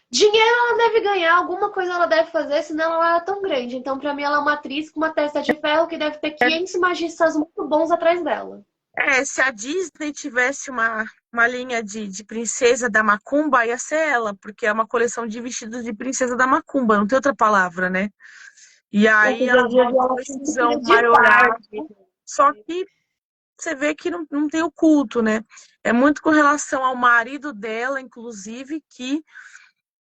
Dinheiro ela deve ganhar, alguma coisa ela deve fazer, senão ela é tão grande. Então, para mim, ela é uma atriz com uma testa de ferro que deve ter 500 magistas muito bons atrás dela. Se a Disney tivesse uma linha de princesa da Macumba, ia ser ela, porque é uma coleção de vestidos de princesa da Macumba, não tem outra palavra, né? E aí Esses ela dias tem eu vi uma ela com precisão vestido de maioral, parque. só que você vê que não tem o culto, né? É muito com relação ao marido dela, inclusive, que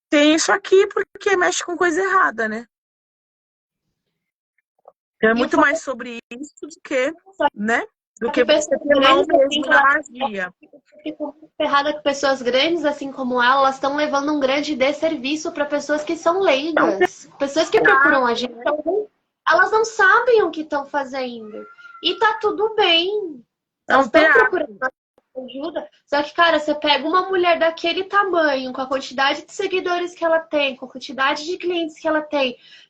tem isso aqui porque mexe com coisa errada, né? É E o muito foda mais sobre isso do que, né? Do é que que você pessoas ter mão grandes, assim, mesmo na magia. eu fico muito ferrada que pessoas grandes, assim como ela, elas estão levando um grande desserviço para pessoas que são Então, leigas. Pessoas que procuram a gente, elas não sabem o que estão fazendo. E tá tudo bem. é Elas um estão procurando teatro. ajuda. Só que, cara, você pega uma mulher daquele tamanho, com a quantidade de seguidores que ela tem, com a quantidade de clientes que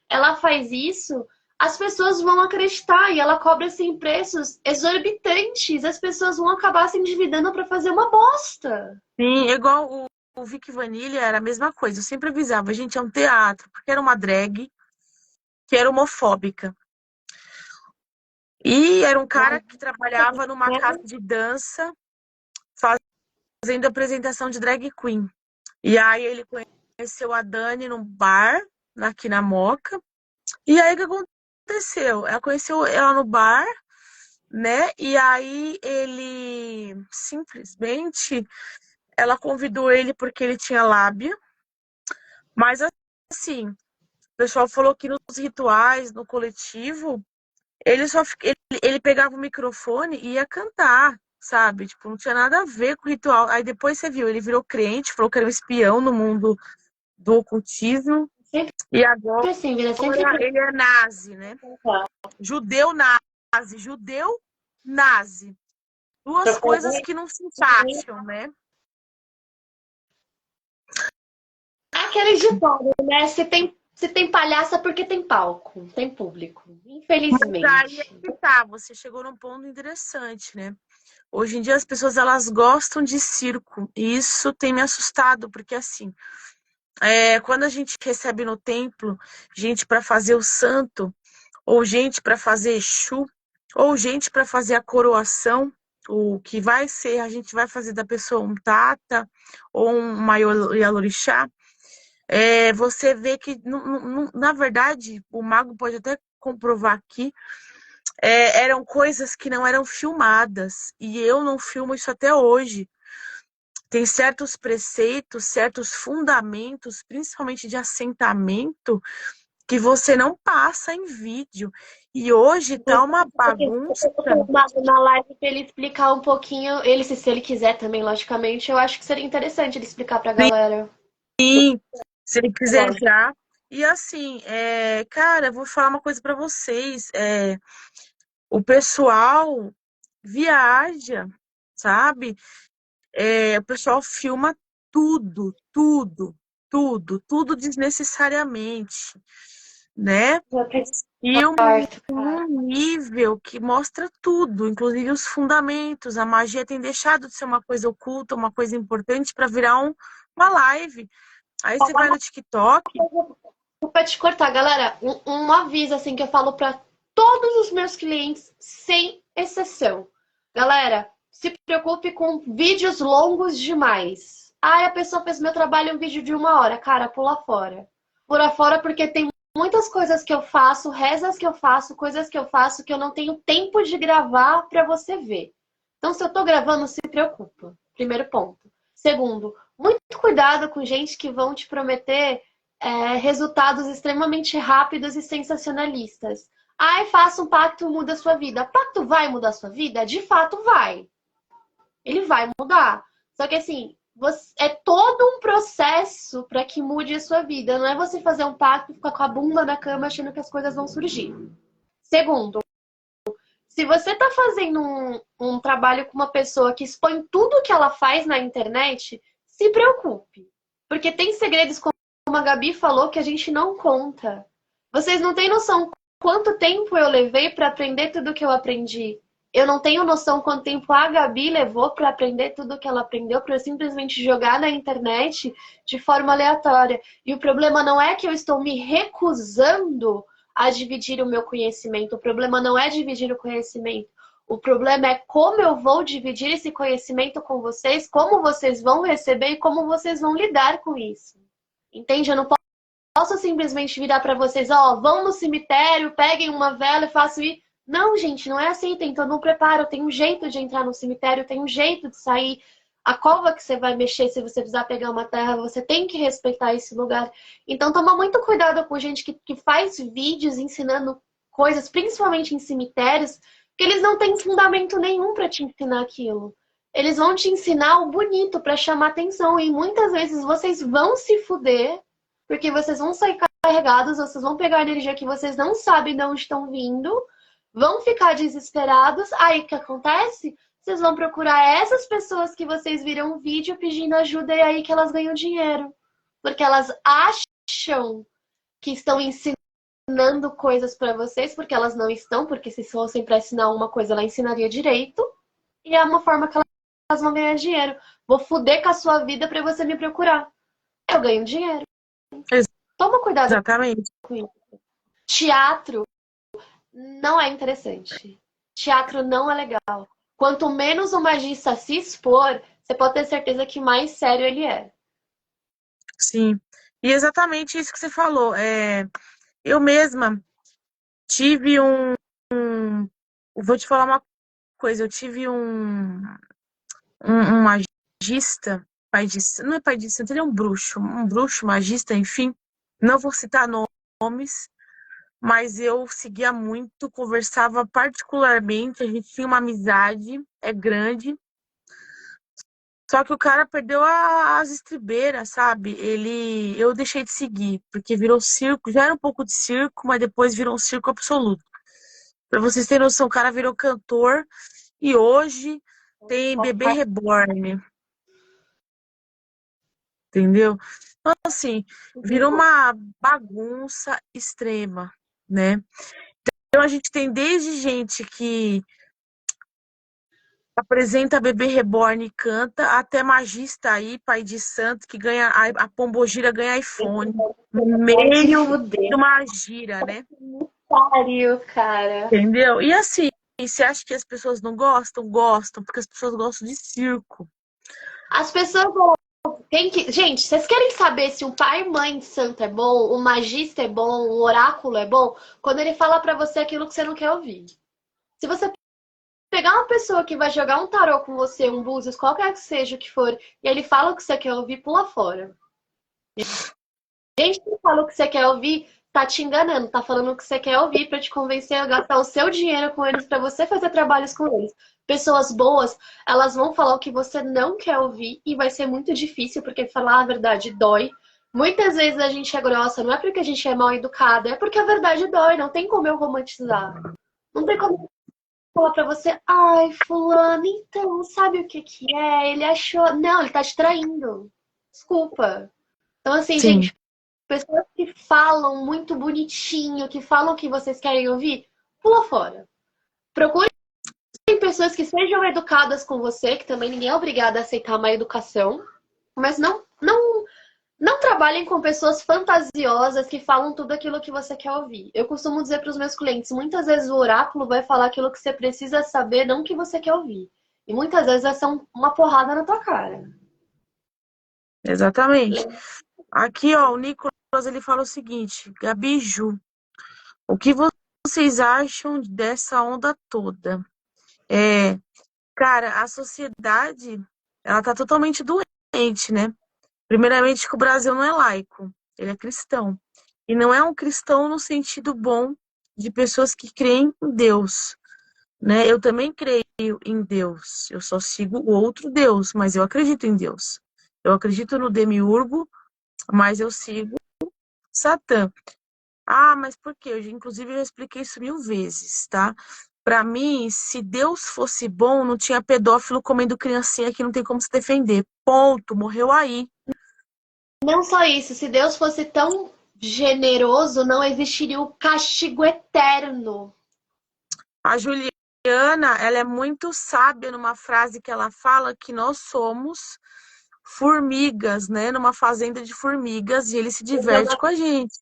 ela faz isso, as pessoas vão acreditar e ela cobra assim preços exorbitantes. As pessoas vão acabar se endividando para fazer uma bosta. Sim, igual o Vic Vanilha era a mesma coisa. Eu sempre avisava, gente, é um teatro, porque era uma drag que era homofóbica. E era um cara que trabalhava numa casa de dança fazendo apresentação de drag queen. E aí ele conheceu a Dani num bar, aqui na Moca. E aí o que aconteceu? Ela conheceu ela no bar, né? E aí ele simplesmente ela convidou ele porque ele tinha lábia, mas assim, o pessoal falou que nos rituais, no coletivo, ele pegava o microfone e ia cantar, sabe? Tipo, não tinha nada a ver com o ritual. Aí depois você viu, ele virou crente, falou que era um espião no mundo do ocultismo. Sempre E agora assim, vira sempre ele é nazi, né? Judeu nazi, judeu nazi. Duas coisas que não se encaixam, né? aquele ditado, né? Se tem Se tem palhaça é porque tem palco, tem público. Mas aí é Infelizmente. que tá, você chegou num ponto interessante, né? Hoje em dia as pessoas elas gostam de circo e isso tem me assustado, porque assim, quando a gente recebe no templo gente para fazer o santo, ou gente para fazer Exu, ou gente para fazer a coroação, o que vai ser, a gente vai fazer da pessoa um tata ou um maior Yalorixá, você vê que, na verdade, o mago pode até comprovar aqui, eram coisas que não eram filmadas, e eu não filmo isso até hoje. Tem certos preceitos, certos fundamentos, principalmente de assentamento, que você não passa em vídeo. E hoje tá uma bagunça. Na live pra ele explicar um pouquinho, ele, se ele quiser também, logicamente, eu acho que seria interessante ele explicar pra galera. Sim, se ele quiser Lógico. já. E assim, cara, eu vou falar uma coisa para vocês. O pessoal viaja, sabe? O pessoal filma tudo, tudo, tudo, tudo desnecessariamente, né? Eu acredito. E um nível que mostra tudo, inclusive os fundamentos. A magia tem deixado de ser uma coisa oculta, uma coisa importante, para virar uma live. Aí você vai no TikTok. Desculpa te cortar, galera. Um aviso assim que eu falo para todos os meus clientes, sem exceção. Galera, se preocupe com vídeos longos demais. Ah, a pessoa fez meu trabalho em um vídeo de 1 hora. Cara, pula fora. Pula fora porque tem muitas coisas que eu faço, rezas que eu faço, coisas que eu faço que eu não tenho tempo de gravar para você ver. Então, se eu tô gravando, se preocupa. Primeiro ponto. Segundo, muito cuidado com gente que vão te prometer resultados extremamente rápidos e sensacionalistas. Ai, faça um pacto, muda a sua vida. Pacto vai mudar a sua vida? De fato vai. Ele vai mudar. Só que assim, é todo um processo para que mude a sua vida. Não é você fazer um pacto, ficar com a bunda na cama achando que as coisas vão surgir. Segundo, se você está fazendo um trabalho com uma pessoa que expõe tudo que ela faz na internet, se preocupe. Porque tem segredos, como a Gabi falou, que a gente não conta. Vocês não têm noção quanto tempo eu levei para aprender tudo que eu aprendi. Eu não tenho noção quanto tempo a Gabi levou para aprender tudo que ela aprendeu, para simplesmente jogar na internet de forma aleatória. E o problema não é que eu estou me recusando a dividir o meu conhecimento. O problema não é dividir o conhecimento. O problema é como eu vou dividir esse conhecimento com vocês, como vocês vão receber e como vocês vão lidar com isso. Entende? Eu não posso simplesmente virar para vocês, vão no cemitério, peguem uma vela e façam isso. Não, gente, não é assim. Tem todo um preparo, tem um jeito de entrar no cemitério, tem um jeito de sair. A cova que você vai mexer, se você precisar pegar uma terra, você tem que respeitar esse lugar. Então, toma muito cuidado com gente que faz vídeos ensinando coisas, principalmente em cemitérios, que eles não têm fundamento nenhum para te ensinar aquilo. Eles vão te ensinar o bonito para chamar atenção. E muitas vezes vocês vão se fuder, porque vocês vão sair carregados, vocês vão pegar energia que vocês não sabem de onde estão vindo, vão ficar desesperados. Aí o que acontece? Vocês vão procurar essas pessoas que vocês viram um vídeo pedindo ajuda e é aí que elas ganham dinheiro. Porque elas acham que estão ensinando coisas para vocês, porque elas não estão, porque se fossem para ensinar uma coisa, ela ensinaria direito. E é uma forma que elas vão ganhar dinheiro. Vou fuder com a sua vida para você me procurar. Eu ganho dinheiro. Toma cuidado Exatamente. com isso. Teatro não é interessante. Teatro não é legal. Quanto menos o magista se expor, você pode ter certeza que mais sério ele é. Sim. E exatamente isso que você falou. Eu mesma tive vou te falar uma coisa, eu tive um magista, paidista, não é paidista, ele é um bruxo, magista, enfim. Não vou citar nomes, mas eu seguia muito, conversava particularmente, a gente tinha uma amizade, grande. Só que o cara perdeu as estribeiras, sabe? Eu deixei de seguir, porque virou circo, já era um pouco de circo, mas depois virou um circo absoluto. Pra vocês terem noção, o cara virou cantor e hoje tem bebê reborn. Entendeu? Assim, virou uma bagunça extrema, né? Então a gente tem desde gente que apresenta Bebê Reborn e canta, até magista aí, pai de santo, que ganha a Pombogira ganha iPhone no Vai te meio fuder. de uma gira, né? Pariu, cara. Entendeu? E assim, você acha que as pessoas não gostam? Gostam, porque as pessoas gostam de circo. As pessoas têm que. Gente, vocês querem saber se o pai e mãe de santo é bom, o magista é bom, o oráculo é bom? Quando ele fala pra você aquilo que você não quer ouvir. Se você pegar uma pessoa que vai jogar um tarô com você, um búzios, qualquer que seja o que for, e ele fala o que você quer ouvir, pula fora. Gente que fala o que você quer ouvir, tá te enganando, tá falando o que você quer ouvir pra te convencer a gastar o seu dinheiro com eles, pra você fazer trabalhos com eles. Pessoas boas, elas vão falar o que você não quer ouvir e vai ser muito difícil, porque falar a verdade dói. Muitas vezes a gente é grossa, não é porque a gente é mal educada, é porque a verdade dói, não tem como eu romantizar. Não tem como falar pra você, ai, fulano, então, sabe o que que é? Ele achou. Não, ele tá te traindo. Desculpa. Então, assim, Sim, gente, pessoas que falam muito bonitinho, que falam o que vocês querem ouvir, pula fora. Procurem pessoas que sejam educadas com você, que também ninguém é obrigado a aceitar uma educação, mas não trabalhem com pessoas fantasiosas que falam tudo aquilo que você quer ouvir. Eu costumo dizer para os meus clientes, muitas vezes o oráculo vai falar aquilo que você precisa saber, não o que você quer ouvir. E muitas vezes vai ser uma porrada na tua cara. exatamente. Aqui, ó, o Nicolas, ele fala o seguinte: Gabi e Ju, o que vocês acham dessa onda toda? É, cara, a sociedade, ela tá totalmente doente, né? Primeiramente que o Brasil não é laico, ele é cristão. E não é um cristão no sentido bom de pessoas que creem em Deus, né? Eu também creio em Deus. Eu só sigo o outro Deus, mas eu acredito em Deus. Eu acredito no demiurgo, mas eu sigo Satã. Ah, mas por quê? Inclusive, eu já expliquei isso 1000 vezes, tá? Pra mim, se Deus fosse bom, não tinha pedófilo comendo criancinha que não tem como se defender. Ponto. Morreu aí. Não só isso, se Deus fosse tão generoso, não existiria o castigo eterno. A Juliana, ela é muito sábia numa frase que ela fala que nós somos formigas, né? Numa fazenda de formigas e ele se diverte com a gente.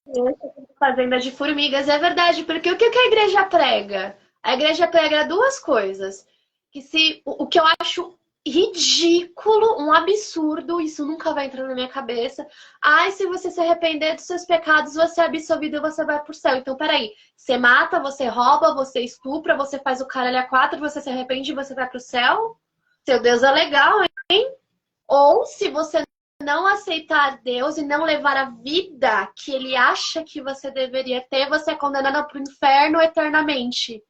Fazenda de formigas, é verdade, porque o que a igreja prega? A igreja prega duas coisas. Que se o que eu acho ridículo, um absurdo, isso nunca vai entrar na minha cabeça. Ai, se você se arrepender dos seus pecados, você é absolvido e você vai pro céu. Então, peraí, você mata, você rouba, você estupra, você faz o caralho a quatro, você se arrepende e você vai pro céu? Seu Deus é legal, hein? Ou se você não aceitar Deus e não levar a vida que ele acha que você deveria ter, você é condenado para o inferno eternamente.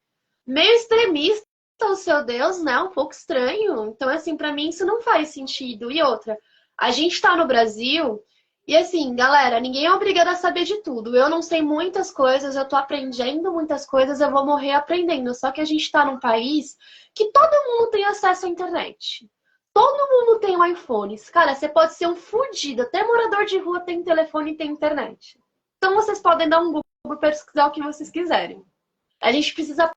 Meio extremista o seu Deus, né? Um pouco estranho. Então, assim, para mim isso não faz sentido. E outra, a gente tá no Brasil e assim, galera, ninguém é obrigado a saber de tudo. Eu não sei muitas coisas, eu tô aprendendo muitas coisas, eu vou morrer aprendendo. Só que a gente tá num país que todo mundo tem acesso à internet. Todo mundo tem um iPhone. Cara, você pode ser um fudido. Até morador de rua tem telefone e tem internet. Então vocês podem dar um Google, pesquisar o que vocês quiserem. A gente precisa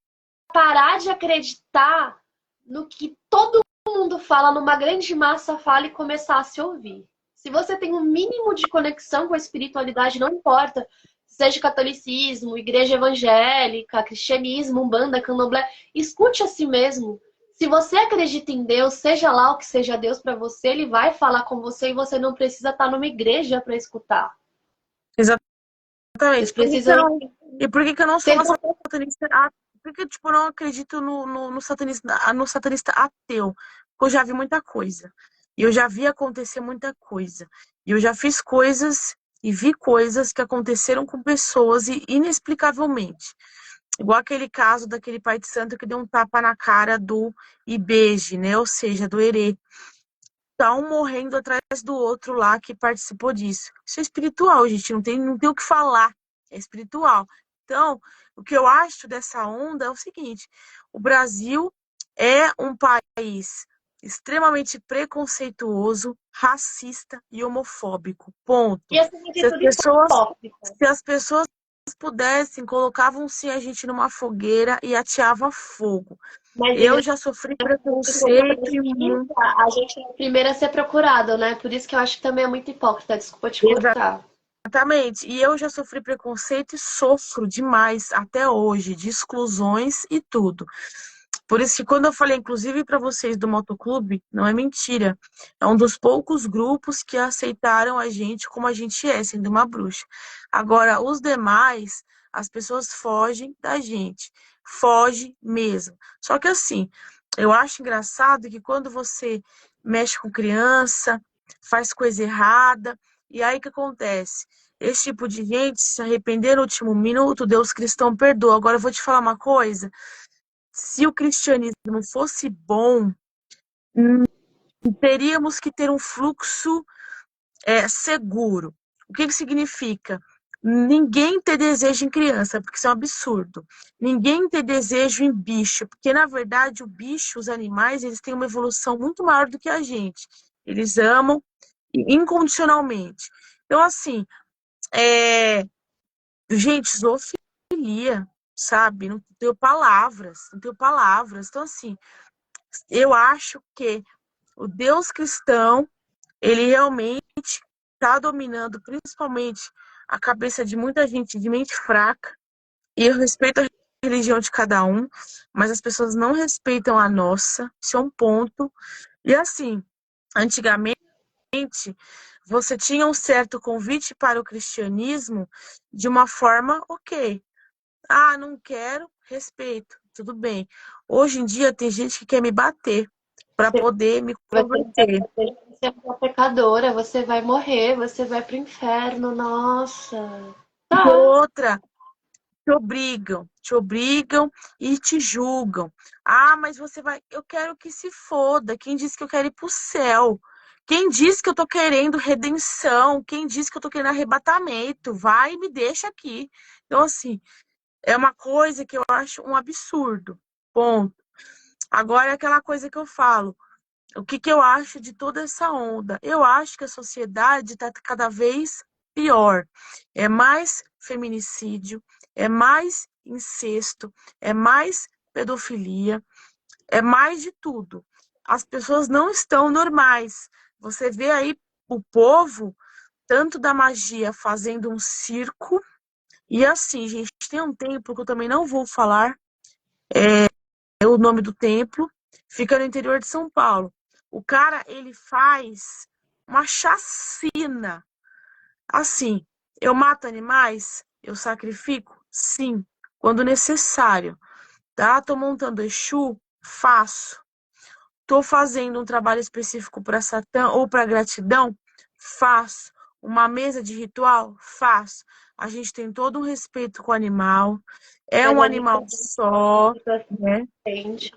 parar de acreditar no que todo mundo fala, numa grande massa fala e começar a se ouvir. Se você tem um mínimo de conexão com a espiritualidade, não importa, seja catolicismo, igreja evangélica, cristianismo, umbanda, candomblé, escute a si mesmo. Se você acredita em Deus, seja lá o que seja Deus para você, ele vai falar com você e você não precisa estar numa igreja para escutar. Vocês Exatamente. precisam E por que que eu não sou ter uma satanista? Por que tipo, eu não acredito no satanista ateu? Porque eu já vi muita coisa. E eu já vi acontecer muita coisa. E eu já fiz coisas e vi coisas que aconteceram com pessoas e inexplicavelmente. Igual aquele caso daquele pai de santo que deu um tapa na cara do Ibeje, né? Ou seja, do Herê. Tá um morrendo atrás do outro lá que participou disso. Isso é espiritual, gente. Não tem o que falar. É espiritual. Então, o que eu acho dessa onda é o seguinte: o Brasil é um país extremamente preconceituoso, racista e homofóbico. Ponto. E acima de Se as tudo, pessoas, hipócrita. se as pessoas pudessem, colocavam-se a gente numa fogueira e ateava fogo. Mas ele Eu já sofri como preconceito e precisa, a gente é o primeiro a ser procurado, né? Por isso que eu acho que também é muito hipócrita. Desculpa te cortar. exatamente. E eu já sofri preconceito e sofro demais até hoje, de exclusões e tudo. Por isso que quando eu falei, inclusive para vocês do motoclube, não é mentira. É um dos poucos grupos que aceitaram a gente como a gente é, sendo uma bruxa. Agora, os demais, as pessoas fogem da gente. Foge mesmo. Só que assim, eu acho engraçado que quando você mexe com criança, faz coisa errada, e aí o que acontece? Esse tipo de gente se arrepender no último minuto, Deus cristão perdoa. Agora eu vou te falar uma coisa. Se o cristianismo fosse bom, teríamos que ter um fluxo seguro. O que significa? Ninguém ter desejo em criança, porque isso é um absurdo. Ninguém ter desejo em bicho, porque na verdade o bicho, os animais, eles têm uma evolução muito maior do que a gente. Eles amam incondicionalmente. Então, assim, gente, zoofilia, sabe? Não tenho palavras, não tenho palavras. Então, assim, eu acho que o Deus cristão, ele realmente está dominando principalmente a cabeça de muita gente de mente fraca. E eu respeito a religião de cada um, mas as pessoas não respeitam a nossa. Isso é um ponto. E assim, antigamente, você tinha um certo convite para o cristianismo de uma forma ok. Ah, não quero, respeito, tudo bem. Hoje em dia tem gente que quer me bater para Você poder me vai converter. ser uma pecadora, você vai morrer, você vai pro inferno. Nossa. E Tá. outra, te obrigam e te julgam. Ah, mas você vai. Eu quero que se foda. Quem disse que eu quero ir pro céu? Quem disse que eu tô querendo redenção? Quem disse que eu tô querendo arrebatamento? Vai e me deixa aqui. Então, assim, é uma coisa que eu acho um absurdo. Ponto. Agora é aquela coisa que eu falo. O que eu acho de toda essa onda? Eu acho que a sociedade está cada vez pior. É mais feminicídio, é mais incesto, é mais pedofilia, é mais de tudo. As pessoas não estão normais. Você vê aí o povo, tanto da magia, fazendo um circo. E assim, gente, tem um templo que eu também não vou falar, é o nome do templo, fica no interior de São Paulo. O cara, ele faz uma chacina. Assim, eu mato animais, eu sacrifico? Sim, quando necessário. Tá? Tô montando Exu? Faço. Tô fazendo um trabalho específico para Satã ou para gratidão? Faço. Uma mesa de ritual? Faço. A gente tem todo um respeito com o animal. É Mas um a gente animal só, né? entende.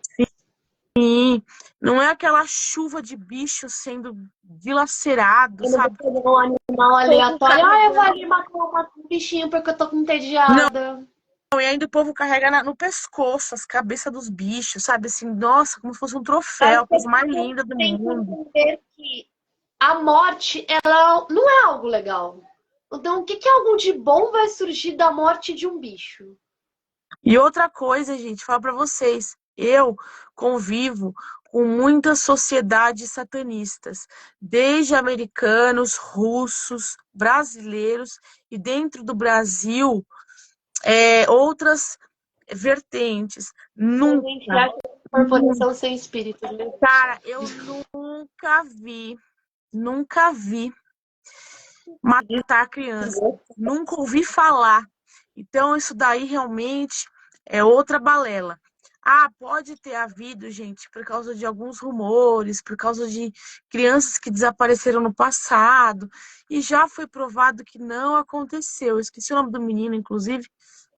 Sim, não é aquela chuva de bichos sendo dilacerados, Eu não vou sabe? pegar um animal O povo aleatório. Ah, eu vou carregando. ali matar um bichinho porque eu tô Não, entediada. e ainda o povo carrega no pescoço as cabeças dos bichos, sabe? Assim, nossa, como se fosse um troféu, As a coisa mais pessoas linda do têm que mundo. entender que a morte, ela não é algo legal. Então, o que que algo de bom vai surgir da morte de um bicho? E outra coisa, gente, falar pra vocês, eu convivo com muitas sociedades satanistas, desde americanos, russos, brasileiros e dentro do Brasil, outras vertentes. A gente Nunca, acha que é corporação sem espírito, né? cara, eu nunca vi matar criança. Nunca ouvi falar. Então, isso daí realmente é outra balela. Ah, pode ter havido, gente, por causa de alguns rumores, por causa de crianças que desapareceram no passado, e já foi provado que não aconteceu. Eu esqueci o nome do menino, inclusive,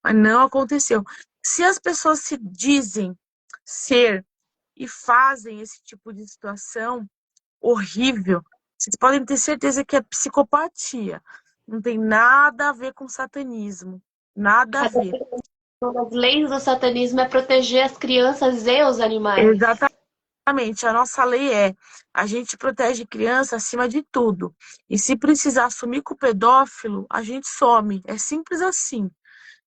mas não aconteceu. Se as pessoas se dizem ser e fazem esse tipo de situação horrível, vocês podem ter certeza que é psicopatia. Não tem nada a ver com satanismo. Nada a Cada ver. vez as leis do satanismo é proteger as crianças e os animais. Exatamente. a nossa lei a gente protege criança acima de tudo. E se precisar sumir com o pedófilo, a gente some. É simples assim.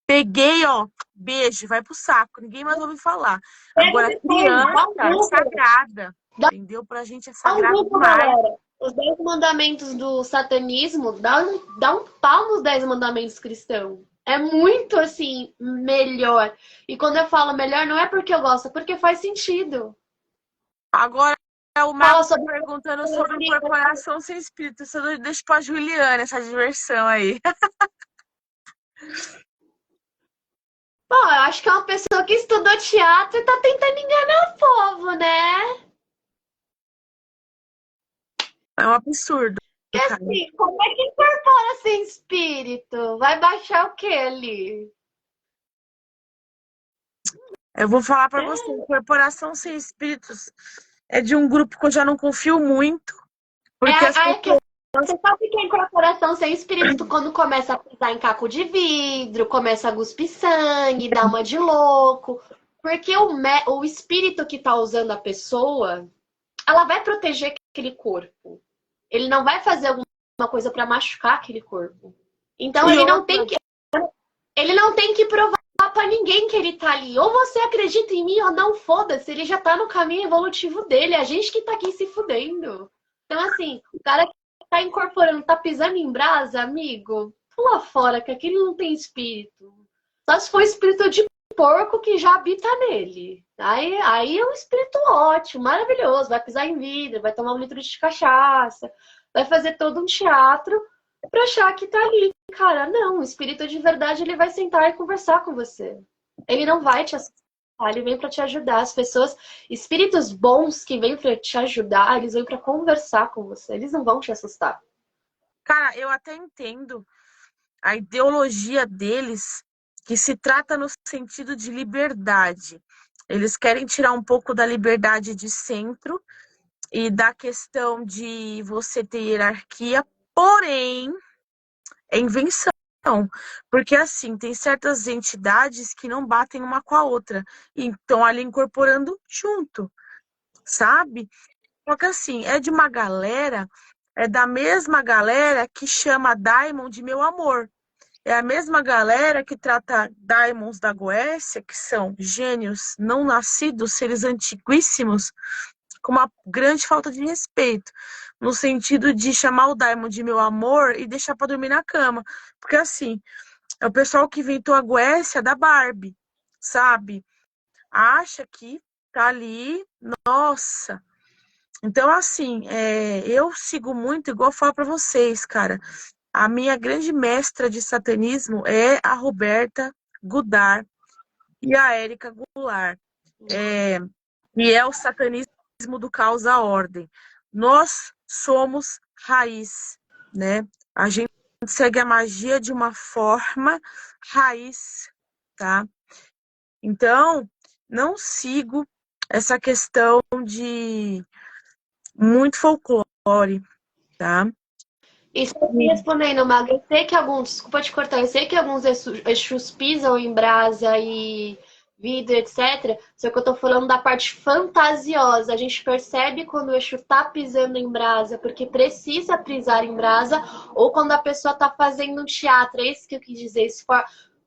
Peguei, ó, beijo, vai pro saco. Ninguém mais ouve falar. Pega Agora, depois, criança dá um é Google. sagrada. Dá Entendeu? Pra gente é um sagrado Google, demais. galera. Os 10 mandamentos do satanismo, dá um pau nos 10 mandamentos cristãos. É muito, assim, melhor. E quando eu falo melhor, não é porque eu gosto, é porque faz sentido. Agora, o Fala Marco tá sobre perguntando sobre incorporação sem espírito. Eu deixo pra Juliana essa diversão aí. Pô, eu acho que é uma pessoa que estudou teatro e tá tentando enganar o povo, né? É um absurdo, Porque cara. assim, como é que incorpora sem espírito? Vai baixar o que ali? Eu vou falar pra você, incorporação sem espíritos é de um grupo que eu já não confio muito, porque as Aí pessoas... você sabe que é incorporação sem espírito quando começa a pisar em caco de vidro, começa a cuspir sangue, dá uma de louco. Porque o espírito que tá usando a pessoa, ela vai proteger aquele corpo. Ele não vai fazer alguma coisa para machucar aquele corpo. Então E ele não tem que provar pra ninguém que ele tá ali. Ou você acredita em mim ou não, foda-se, ele já tá no caminho evolutivo dele. A gente que tá aqui se fudendo. Então, assim, o cara que tá incorporando, tá pisando em brasa, amigo, pula fora, que aquele não tem espírito. Só se for espírito de porco que já habita nele. Aí é um espírito ótimo, maravilhoso. Vai pisar em vidro, vai tomar um litro de cachaça, vai fazer todo um teatro pra achar que tá ali. Cara, não, o espírito de verdade ele vai sentar e conversar com você. Ele não vai te assustar, ele vem para te ajudar. As pessoas, espíritos bons que vêm para te ajudar, eles vêm para conversar com você. Eles não vão te assustar. cara, eu até entendo a ideologia deles, que se trata no sentido de liberdade. Eles querem tirar um pouco da liberdade de centro e da questão de você ter hierarquia, porém, é invenção. Porque, assim, tem certas entidades que não batem uma com a outra. E estão ali incorporando junto, sabe? Só que, assim, é de uma galera, é da mesma galera que chama Daimon de meu amor. É a mesma galera que trata Daimons da Goécia, que são gênios não nascidos, seres antiguíssimos, com uma grande falta de respeito, no sentido de chamar o Daimon de meu amor e deixar para dormir na cama. Porque assim, é o pessoal que inventou a Goécia da Barbie, sabe? Acha que tá ali, nossa. Então, assim, eu sigo muito, igual eu falo para vocês, cara. A minha grande mestra de satanismo é a Roberta Gudar e a Érica Goulart. É, e é o satanismo do caos à ordem. Nós somos raiz, né? A gente segue a magia de uma forma raiz, tá? Então, não sigo essa questão de muito folclore, tá? E só me respondendo, Maga, eu sei que alguns, desculpa te cortar, eu sei que alguns Exus pisam em brasa e vidro, etc. Só que eu tô falando da parte fantasiosa. A gente percebe quando o Exu tá pisando em brasa, porque precisa pisar em brasa, ou quando a pessoa tá fazendo um teatro. É isso que eu quis dizer. Se for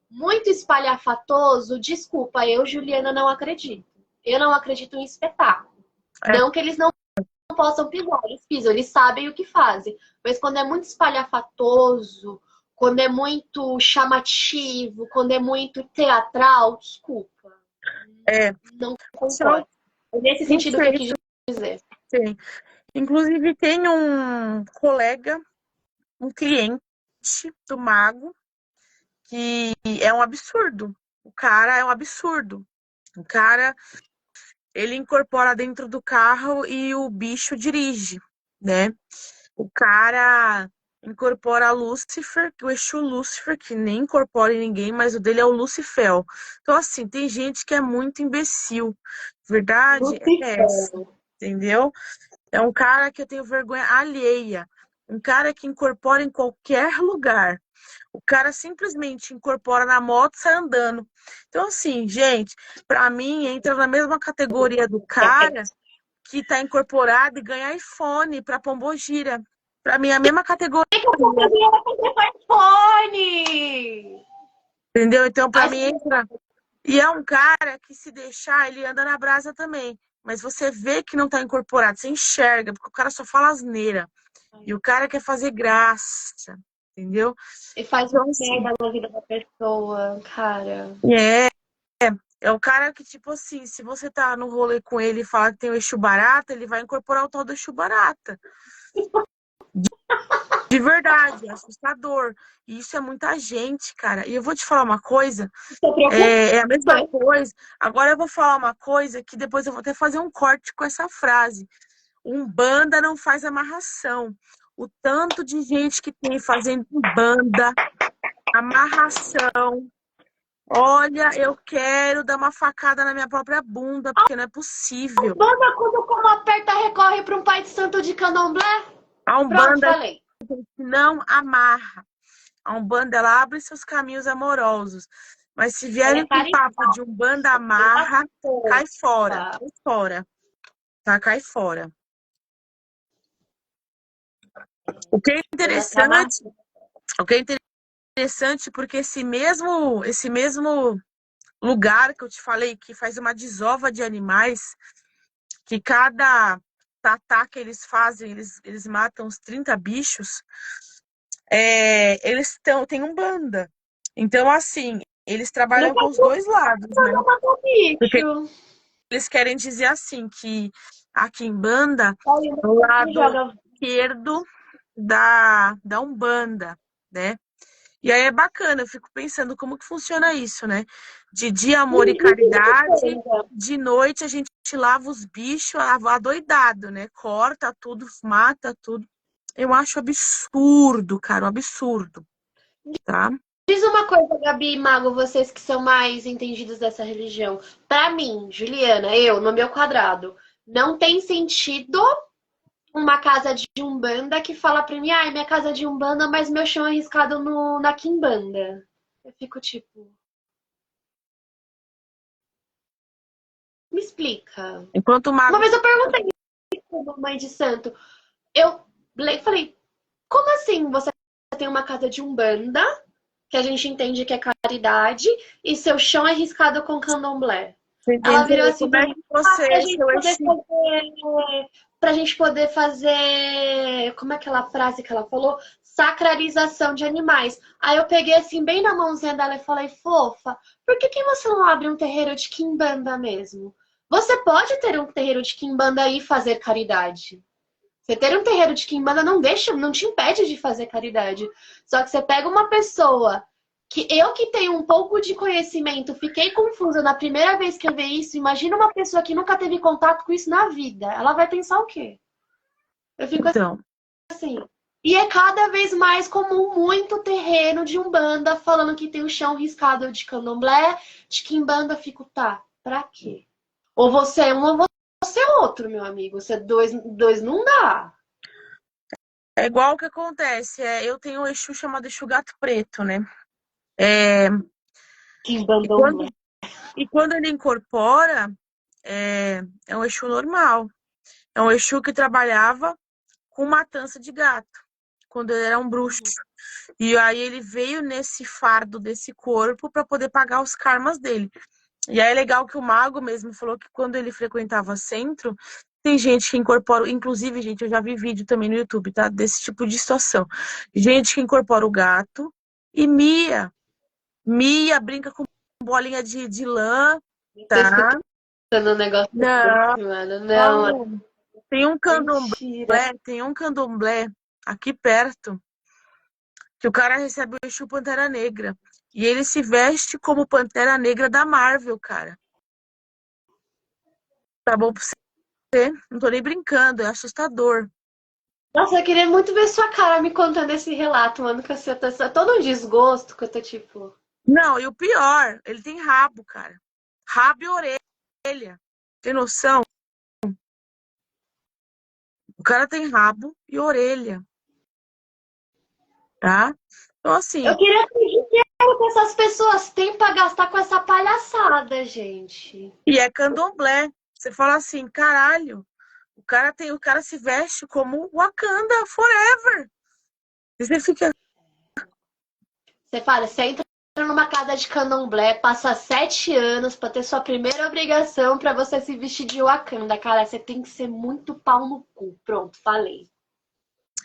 muito espalhafatoso, desculpa, eu, Juliana, não acredito. Eu não acredito em espetáculo. É, Não que eles não possam pisar, eles pisam, eles sabem o que fazem. Mas quando é muito espalhafatoso, quando é muito chamativo, quando é muito teatral, desculpa. é, Não são, concordo. É nesse não sentido que eu sei quis se dizer. tem. Inclusive, tem um colega, um cliente do Mago, que é um absurdo. O cara é um absurdo. O cara, ele incorpora dentro do carro e o bicho dirige, né? O cara incorpora Lúcifer, que o Exu Lúcifer, que nem incorpora em ninguém, mas o dele é o Lucifel. Então, assim, tem gente que é muito imbecil. Verdade é essa, Lucifer. entendeu? É um cara que eu tenho vergonha alheia. Um cara que incorpora em qualquer lugar. O cara simplesmente incorpora na moto e sai andando. Então, assim, gente, pra mim entra na mesma categoria do cara que tá incorporado e ganha iPhone pra Pombogira. Pra mim, é a mesma categoria. iPhone! Entendeu? Então, pra mim, entra. E é um cara que, se deixar, ele anda na brasa também. Mas você vê que não tá incorporado, você enxerga, porque o cara só fala asneira. E o cara quer fazer graça, entendeu? E faz Então, uma assim, merda na vida da pessoa, cara. é, é o cara que, tipo assim, se você tá no rolê com ele e falar que tem o Exu Barata, ele vai incorporar o tal do Exu Barata. De verdade, é assustador. E isso é muita gente, cara. E eu vou te falar uma coisa, Tô preocupada. é a mesma coisa. Agora eu vou falar uma coisa que depois eu vou até fazer um corte com essa frase. Umbanda não faz amarração. O tanto de gente que tem fazendo umbanda, amarração. Olha, eu quero dar uma facada na minha própria bunda, porque não é possível. Banda, quando como aperta, recorre para um pai de santo de candomblé? A Pronto, Umbanda falei. não amarra. A Umbanda, ela abre seus caminhos amorosos. Mas se Ela vierem é com papo de Umbanda amarra, cai fora. caridosa. Cai fora. Tá? Cai fora. O que é Banda tá amarrada. interessante, o que é interessante porque esse mesmo lugar que eu te falei, que faz uma desova de animais, que cada tatá que eles fazem, eles matam uns 30 bichos, tem Umbanda. Então, assim, eles trabalham Nunca com os dois lados, né? não matou Porque bicho. eles querem dizer assim, que a Quimbanda Olha, é o não lado joga. esquerdo da Umbanda, né? E aí é bacana, eu fico pensando como que funciona isso, né? De dia, amor e caridade, de noite a gente lava os bichos adoidado, né? Corta tudo, mata tudo. Eu acho absurdo, cara, um absurdo, tá? Diz uma coisa, Gabi e Mago, vocês que são mais entendidos dessa religião. Pra mim, Juliana, eu, no meu quadrado, não tem sentido uma casa de Umbanda que fala pra mim, ai, minha casa é de Umbanda, mas meu chão é riscado na Quimbanda. Eu fico tipo, me explica. Enquanto o Uma mago. vez eu perguntei pra mãe de santo, eu falei, como assim você tem uma casa de Umbanda, que a gente entende que é caridade, e seu chão é riscado com candomblé? Ela virou Entendeu? assim Como pra é mim, que você, pra gente seu poder Exu, fazer. Pra gente poder fazer. Como é aquela frase que ela falou? Sacralização de animais. Aí eu peguei assim, bem na mãozinha dela e falei, fofa, por que você não abre um terreiro de quimbanda mesmo? Você pode ter um terreiro de quimbanda e fazer caridade. Você ter um terreiro de quimbanda não te impede de fazer caridade. Só que você pega uma pessoa que tenho um pouco de conhecimento, fiquei confusa na primeira vez que eu vi isso. Imagina uma pessoa que nunca teve contato com isso na vida. Ela vai pensar o quê? Eu fico então, assim. E é cada vez mais comum muito terreno de Umbanda falando que tem o chão riscado de candomblé, de quimbanda. Eu fico, tá, pra quê? Ou você é um ou você é outro, meu amigo. Você dois não dá. é igual o que acontece. Eu tenho um Exu chamado Exu Gato Preto, né? É, Que e, bandomblé. quando ele incorpora, é um Exu normal. É um Exu que trabalhava com matança de gato, quando ele era um bruxo. E aí ele veio nesse fardo desse corpo para poder pagar os karmas dele. E aí é legal que o mago mesmo falou que quando ele frequentava centro, tem gente que incorpora, inclusive, gente, eu já vi vídeo também no YouTube, tá? Desse tipo de situação. Gente que incorpora o gato e Mia. Mia brinca com bolinha de lã, Tô escutando tá? um negócio Não, desse, mano. Não, mano. tem um candomblé, Mentira. aqui perto, que o cara recebe o Exu Pantera Negra. E ele se veste como Pantera Negra da Marvel, cara. Tá bom pra você? Não tô nem brincando, é assustador. Nossa, eu queria muito ver sua cara me contando esse relato, mano. Que você tá todo um desgosto que eu tô tipo. Não, e o pior, ele tem rabo, cara. Rabo e orelha. Tem noção? O cara tem rabo e orelha, tá? Então, Eu assim, queria ter dinheiro que essas pessoas têm pra gastar com essa palhaçada, gente. e é candomblé. Você fala assim, caralho. o cara se veste como Wakanda Forever. E você fica. Você fala, você entra numa casa de candomblé, passa 7 anos pra ter sua primeira obrigação pra você se vestir de Wakanda. Cara, você tem que ser muito pau no cu. Pronto, falei.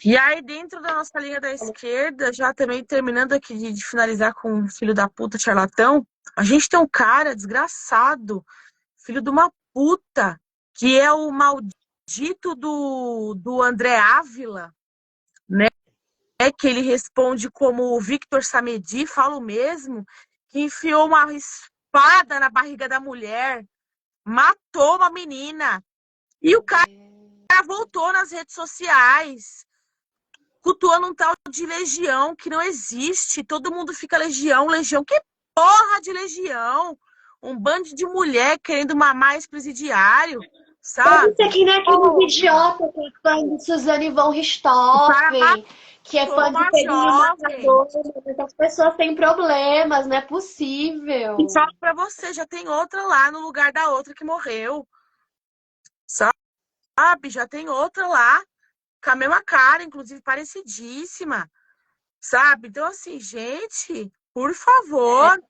E aí, dentro da nossa linha da esquerda, já também terminando aqui de finalizar com o filho da puta charlatão, a gente tem um cara desgraçado, filho de uma puta, que é o maldito do André Ávila, né? Que ele responde como o Victor Samedi, falo mesmo, que enfiou uma espada na barriga da mulher, matou uma menina. E o cara voltou nas redes sociais, cultuando um tal de legião que não existe. Todo mundo fica legião, legião. Que porra de legião? Um bando de mulher querendo mamar ex-presidiário, sabe? Deve ser que nem aquele idiota que é fã de Suzane von Richthofen, que é fã de Pedrinho Matador. As pessoas têm problemas, não é possível. E falo pra você, já tem outra lá no lugar da outra que morreu. Sabe? Já tem outra lá com a mesma cara, inclusive parecidíssima. Sabe? Então, assim, gente, por favor.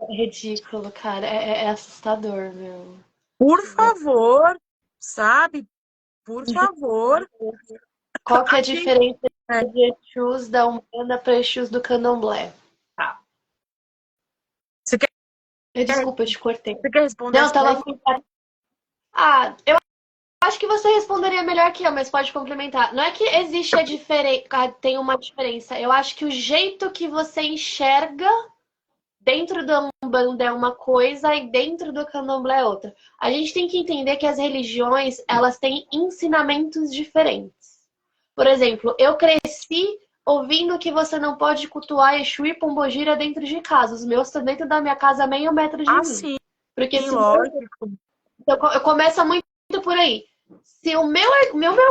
É ridículo, cara. É assustador, meu. Por favor, sabe? Por favor. Qual que é a diferença de Exus da Umbanda para Exus do Candomblé? Tá. Você quer... Desculpa, eu te cortei. Você quer responder? Não, tava... eu acho que você responderia melhor que eu, mas pode complementar. Não é que existe a diferença, tem uma diferença. Eu acho que o jeito que você enxerga dentro da Umbanda é uma coisa e dentro do Candomblé é outra. A gente tem que entender que as religiões, elas têm ensinamentos diferentes. Por exemplo, eu cresci ouvindo que você não pode cultuar Exu e Pombogira dentro de casa. Os meus estão dentro da minha casa a meio metro de mim. Sim, porque sim, lógico. Então, eu começo muito por aí. Se o meu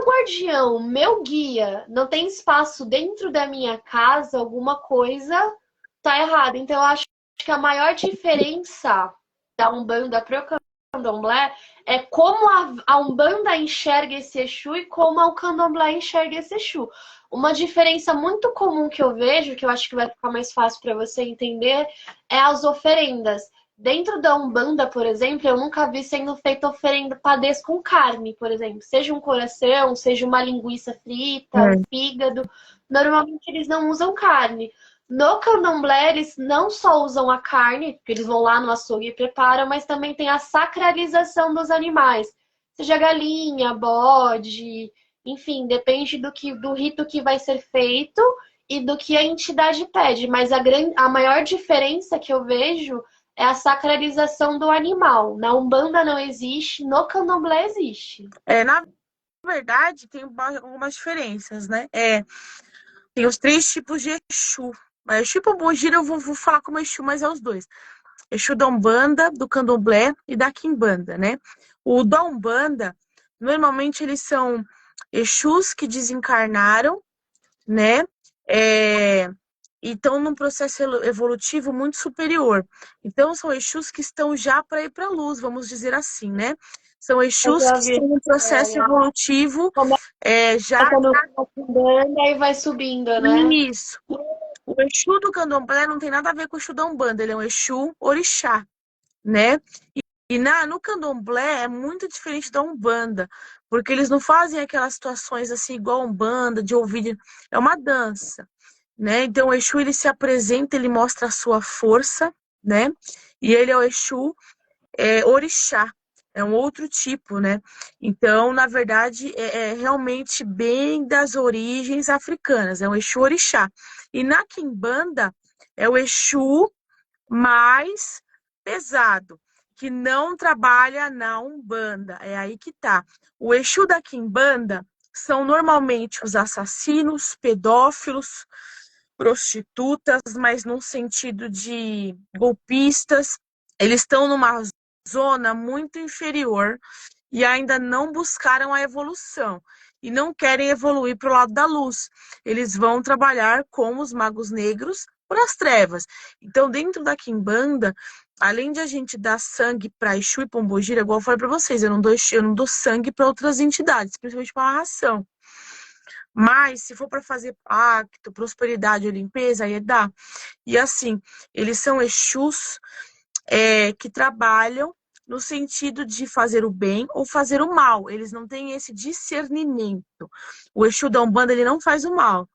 guardião, o meu guia, não tem espaço dentro da minha casa, alguma coisa tá errada. Então, eu acho que a maior diferença da Umbanda pro Candomblé é como a Umbanda enxerga esse Exu e como o Candomblé enxerga esse Exu. Uma diferença muito comum que eu vejo, que eu acho que vai ficar mais fácil para você entender, é as oferendas. Dentro da Umbanda, por exemplo, eu nunca vi sendo feita oferenda padês com carne, por exemplo. Seja um coração, seja uma linguiça frita, um fígado. Normalmente eles não usam carne. No Candomblé, eles não só usam a carne, porque eles vão lá no açougue e preparam, mas também tem a sacralização dos animais. Seja galinha, bode, enfim, depende do rito que vai ser feito e do que a entidade pede. Mas a maior diferença que eu vejo é a sacralização do animal. Na Umbanda não existe, no Candomblé existe. Na verdade, tem algumas diferenças, né? Tem os 3 tipos de Exu. Mas Exu e Pombogira eu vou falar como Exu, mas é os dois. Exu da Umbanda, do Candomblé e da Quimbanda, né? O da Umbanda, normalmente eles são Exus que desencarnaram, né? E estão num processo evolutivo muito superior. Então, são Exus que estão já para ir para a luz, vamos dizer assim, né? São Exus que estão num processo evolutivo já... E vai subindo, né? Isso. O Exu do Candomblé não tem nada a ver com o Exu da Umbanda, ele é um Exu orixá, né? E no Candomblé é muito diferente da Umbanda, porque eles não fazem aquelas situações assim igual a Umbanda, de ouvir, é uma dança, né? Então o Exu ele se apresenta, ele mostra a sua força, né? E ele é o Exu orixá, é um outro tipo, né? Então, na verdade, é realmente bem das origens africanas, é um Exu orixá. E na Quimbanda é o Exu mais pesado, que não trabalha na Umbanda. É aí que tá. O Exu da Quimbanda são normalmente os assassinos, pedófilos, prostitutas, mas num sentido de golpistas. Eles estão numa zona muito inferior e ainda não buscaram a evolução e não querem evoluir para o lado da luz. Eles vão trabalhar com os magos negros para as trevas. Então, dentro da Quimbanda, além de a gente dar sangue para Exu e Pombogira, igual eu falei para vocês, eu não dou sangue para outras entidades, principalmente para a ração. Mas, se for para fazer pacto, prosperidade ou limpeza, aí dá. E assim, eles são Exus que trabalham no sentido de fazer o bem ou fazer o mal. Eles não têm esse discernimento. O Exu da Umbanda, ele não faz o mal.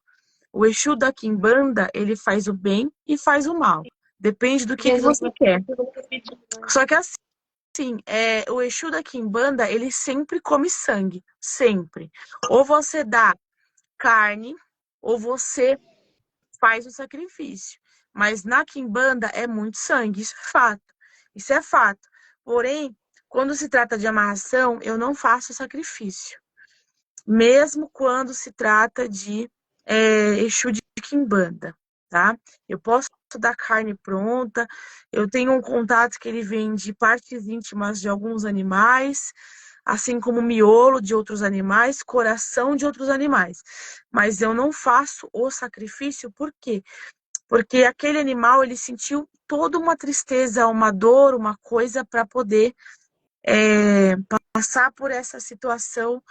O Exu da Quimbanda, ele faz o bem e faz o mal. Depende do que Jesus, você quer. Só que assim, o Exu da Quimbanda, ele sempre come sangue. Sempre. Ou você dá carne, ou você faz o sacrifício. Mas na quimbanda é muito sangue, isso é fato. Isso é fato. Porém, quando se trata de amarração, eu não faço sacrifício. Mesmo quando se trata de Exu de quimbanda, tá? Eu posso dar carne pronta, eu tenho um contato que ele vende partes íntimas de alguns animais, assim como miolo de outros animais, coração de outros animais. Mas eu não faço o sacrifício, por quê? Porque aquele animal, ele sentiu toda uma tristeza, uma dor, uma coisa para poder passar por essa situação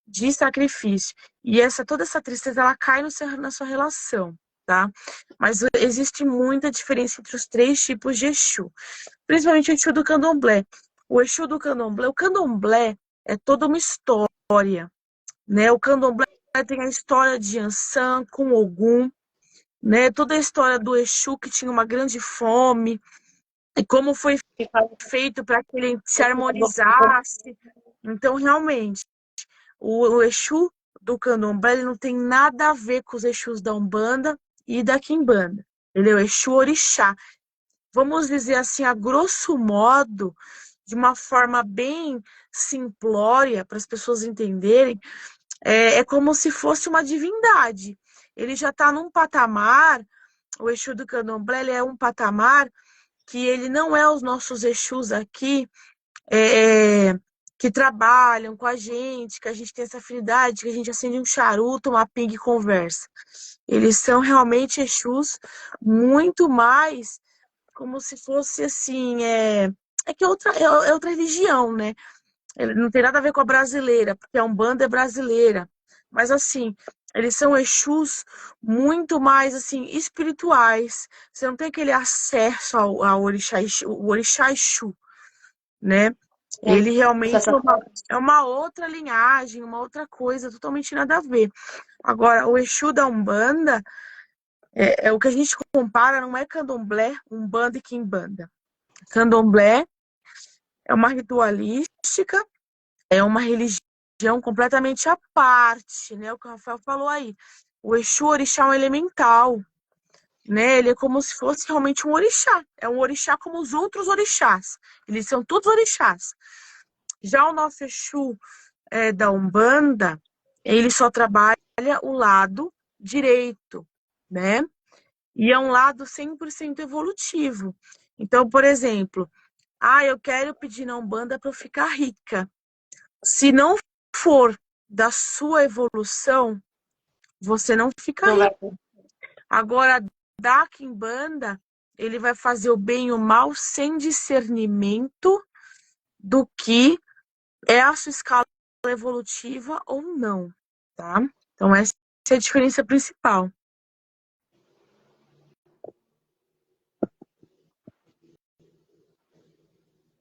de sacrifício. E toda essa tristeza, ela cai na sua relação, tá? Mas existe muita diferença entre os três tipos de Exu. Principalmente o Exu do Candomblé. O Candomblé é toda uma história, né? O Candomblé tem a história de Ansan com Ogum, né? Toda a história do Exu que tinha uma grande fome e como foi feito para que ele se harmonizasse. Então, realmente, o Exu do Candomblé ele não tem nada a ver com os Exus da Umbanda e da Quimbanda. Ele é o Exu Orixá. Vamos dizer assim, a grosso modo, de uma forma bem simplória, para as pessoas entenderem, é como se fosse uma divindade. Ele já está num patamar, o Exu do Candomblé ele é um patamar que ele não é os nossos Exus aqui, que trabalham com a gente, que a gente tem essa afinidade, que a gente acende um charuto, uma pinga e conversa. Eles são realmente Exus muito mais como se fosse assim, que é outra religião, né? Ele não tem nada a ver com a brasileira, porque a Umbanda é brasileira. Mas assim, eles são Exus muito mais assim espirituais. Você não tem aquele acesso ao orixá, o orixá Exu, né? Ele realmente é uma outra linhagem, uma outra coisa, totalmente nada a ver. Agora, o Exu da Umbanda, o que a gente compara não é Candomblé, Umbanda e Quimbanda. Candomblé é uma ritualística, é uma religião completamente à parte, né? O que o Rafael falou aí. O Exu Orixá é um elemental, né? Ele é como se fosse realmente um orixá. É um orixá como os outros orixás. Eles são todos orixás. Já o nosso Exu da Umbanda, ele só trabalha o lado direito, né? E é um lado 100% evolutivo. Então, por exemplo, eu quero pedir na Umbanda para eu ficar rica. Se não for da sua evolução, você não fica rico. Agora, da Quimbanda, ele vai fazer o bem e o mal sem discernimento do que é a sua escala evolutiva ou não, tá? Então, essa é a diferença principal.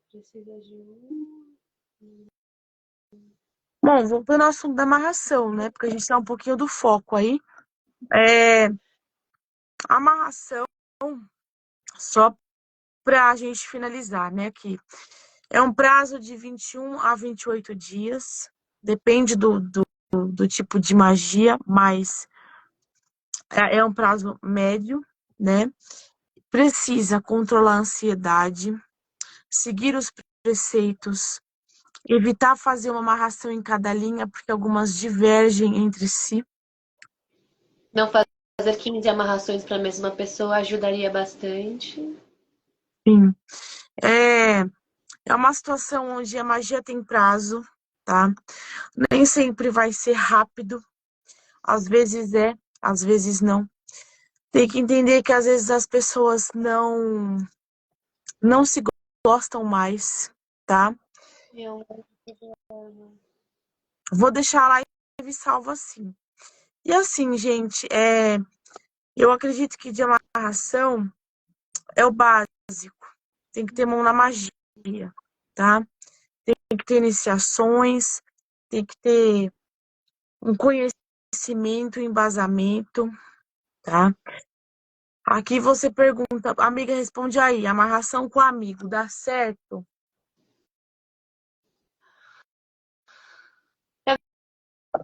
Precisa de Bom, vou para o assunto da amarração, né? Porque a gente está um pouquinho do foco aí. A amarração, só para a gente finalizar, né? Aqui. É um prazo de 21 a 28 dias. Depende do tipo de magia, mas é um prazo médio, né? Precisa controlar a ansiedade, seguir os preceitos, evitar fazer uma amarração em cada linha, porque algumas divergem entre si. Não fazer 15 amarrações para a mesma pessoa ajudaria bastante. Sim. É uma situação onde a magia tem prazo, tá? Nem sempre vai ser rápido. Às vezes às vezes não. Tem que entender que às vezes as pessoas não se gostam mais, tá? Vou deixar a live salva assim. E assim, gente, eu acredito que de amarração é o básico. Tem que ter mão na magia, tá? Tem que ter iniciações, tem que ter um conhecimento, um embasamento, tá? Aqui você pergunta, amiga, responde aí, amarração com amigo, dá certo?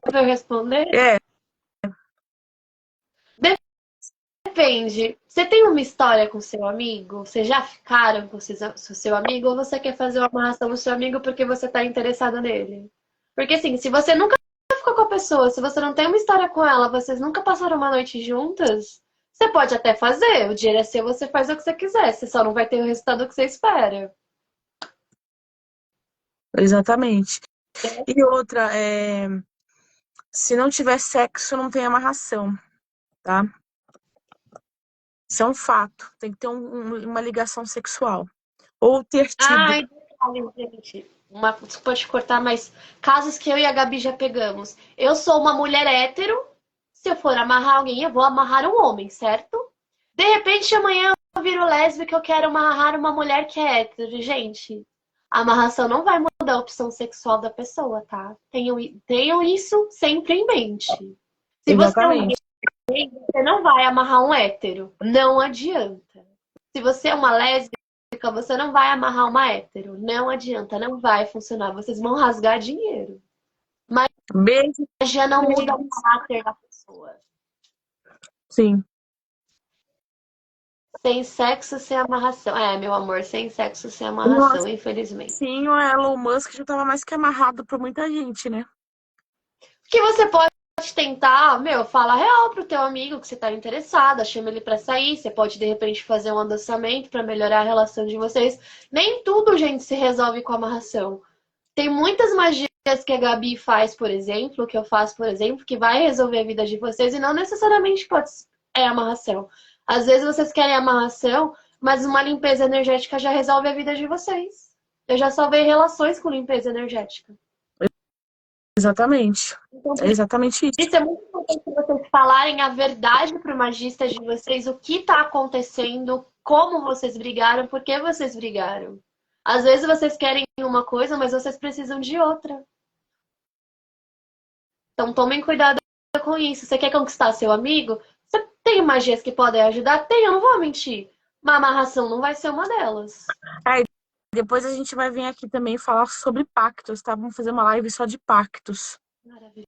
Pra eu responder? É, Depende. Você tem uma história com seu amigo? Vocês já ficaram com seu amigo? Ou você quer fazer uma amarração com seu amigo porque você tá interessado nele? Porque assim, se você nunca ficou com a pessoa, se você não tem uma história com ela, vocês nunca passaram uma noite juntas, você pode até fazer. O dinheiro é seu, você faz o que você quiser. Você só não vai ter o resultado que você espera. exatamente. E outra, se não tiver sexo, não tem amarração, tá? Isso é um fato. Tem que ter uma ligação sexual. Ou ter tido. Ai, gente. Desculpa te cortar, mas casos que eu e a Gabi já pegamos. Eu sou uma mulher hétero. Se eu for amarrar alguém, eu vou amarrar um homem, certo? De repente, amanhã eu viro lésbica e eu quero amarrar uma mulher que é hétero. Gente, a amarração não vai mudar a opção sexual da pessoa, tá? Tenham isso sempre em mente. Se você é um Exatamente. gay, você não vai amarrar um hétero. Não adianta. Se você é uma lésbica, você não vai amarrar uma hétero. Não adianta, não vai funcionar. Vocês vão rasgar dinheiro. Mas Beijo. já não muda o caráter da pessoa. Sim. Sem sexo, sem amarração. É, meu amor, sem sexo, sem amarração, Nossa, infelizmente. sim, o Elon Musk já tava mais que amarrado por muita gente, né? Que você pode tentar, meu, fala real pro teu amigo que você tá interessada, chama ele pra sair, você pode de repente fazer um adoçamento pra melhorar a relação de vocês. Nem tudo, gente, se resolve com amarração. Tem muitas magias que a Gabi faz, por exemplo, que eu faço, por exemplo, que vai resolver a vida de vocês e não necessariamente é amarração. Às vezes vocês querem amarração, mas uma limpeza energética já resolve a vida de vocês. Eu já salvei relações com limpeza energética. Exatamente. Então, É exatamente isso. isso é muito importante vocês falarem a verdade para o magista de vocês, o que está acontecendo, como vocês brigaram, por que vocês brigaram. Às vezes vocês querem uma coisa, mas vocês precisam de outra. Então tomem cuidado com isso. Você quer conquistar seu amigo? Você tem magias que podem ajudar? Tem, eu não vou mentir. Uma amarração não vai ser uma delas. Aí, depois a gente vai vir aqui também falar sobre pactos, tá? Vamos fazer uma live só de pactos. Maravilhoso.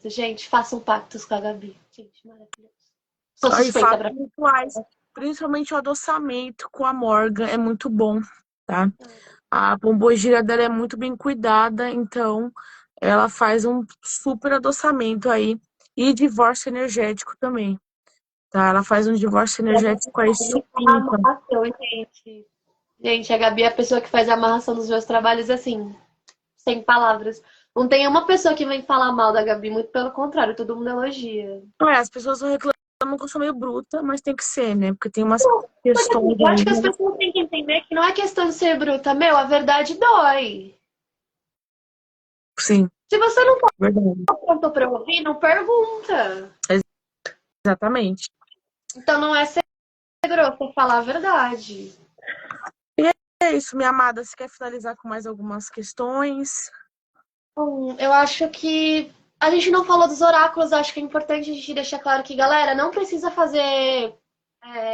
Gente, façam pactos com a Gabi. Gente, maravilhoso. Sou Aí, suspeita fatos rituais, principalmente o adoçamento com a Morgan, é muito bom, tá? A pombogira dela é muito bem cuidada, então ela faz um super adoçamento aí. E divórcio energético também, tá? Ela faz um divórcio energético aí supimpa. amarração, gente. Gente, a Gabi é a pessoa que faz a amarração dos meus trabalhos assim, sem palavras. Não tem uma pessoa que vem falar mal da Gabi, muito pelo contrário, todo mundo elogia. As pessoas reclamam que eu sou meio bruta, mas tem que ser, né? Porque tem umas Mas assim, questões eu acho que as aí. pessoas têm que entender que não é questão de ser bruta, meu, a verdade dói. Sim, Se você não verdade. perguntou pra eu ouvir, não pergunta. Exatamente. Então não é ser grosso, é falar a verdade. É isso, minha amada. Você quer finalizar com mais algumas questões? Bom, eu acho que a gente não falou dos oráculos, acho que é importante a gente deixar claro que, galera, não precisa fazer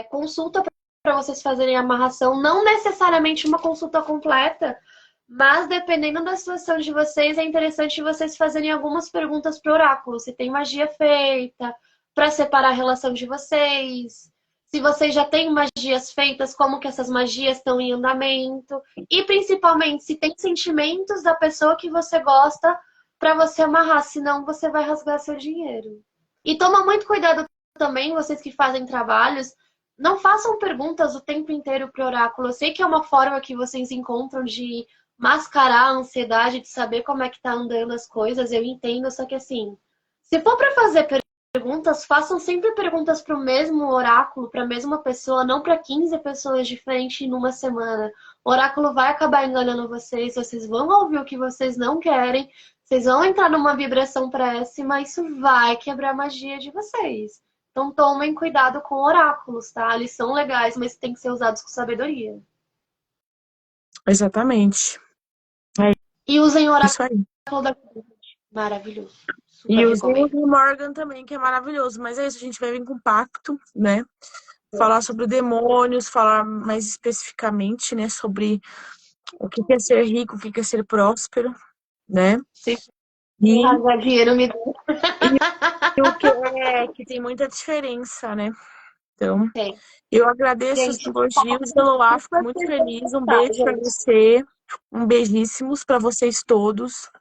consulta para vocês fazerem a amarração, não necessariamente uma consulta completa, mas dependendo da situação de vocês, é interessante vocês fazerem algumas perguntas para o oráculo, se tem magia feita, para separar a relação de vocês, se vocês já têm magias feitas, como que essas magias estão em andamento, e principalmente se tem sentimentos da pessoa que você gosta para você amarrar, senão você vai rasgar seu dinheiro. E toma muito cuidado também, vocês que fazem trabalhos, não façam perguntas o tempo inteiro pro oráculo. Eu sei que é uma forma que vocês encontram de mascarar a ansiedade, de saber como é que tá andando as coisas, eu entendo, só que assim, se for para fazer perguntas, façam sempre perguntas para o mesmo oráculo, para a mesma pessoa, não para 15 pessoas diferentes numa semana. O oráculo vai acabar enganando vocês, vocês vão ouvir o que vocês não querem, vocês vão entrar numa vibração péssima, isso vai quebrar a magia de vocês. Então tomem cuidado com oráculos, tá? Eles são legais, mas têm que ser usados com sabedoria. Exatamente. E usem o Isso aí. oráculo da maravilhoso. E Super usem o recomendo. do Morgan também, que é maravilhoso. Mas é isso, a gente vai vir com pacto, né? Falar sobre demônios, falar mais especificamente, né? Sobre o que é ser rico, o que é ser próspero, né? Se E, rasgar dinheiro, me dá. e o que é que tem muita diferença, né? Então, Tem. eu agradeço os Gente, elogios, Eloá, fico muito feliz. Um beijo para gente. você. Um beijíssimos para vocês todos.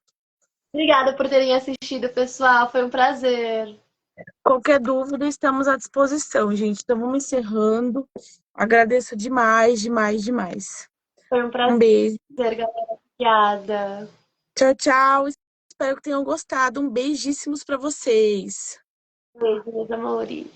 Obrigada por terem assistido, pessoal. Foi um prazer. Qualquer dúvida, estamos à disposição, gente. Então, vamos encerrando. Agradeço demais, demais, demais. Foi um Um prazer, beijo. galera. Obrigada. Tchau, tchau. Espero que tenham gostado. Um beijíssimos para vocês. Beijo, meus amores.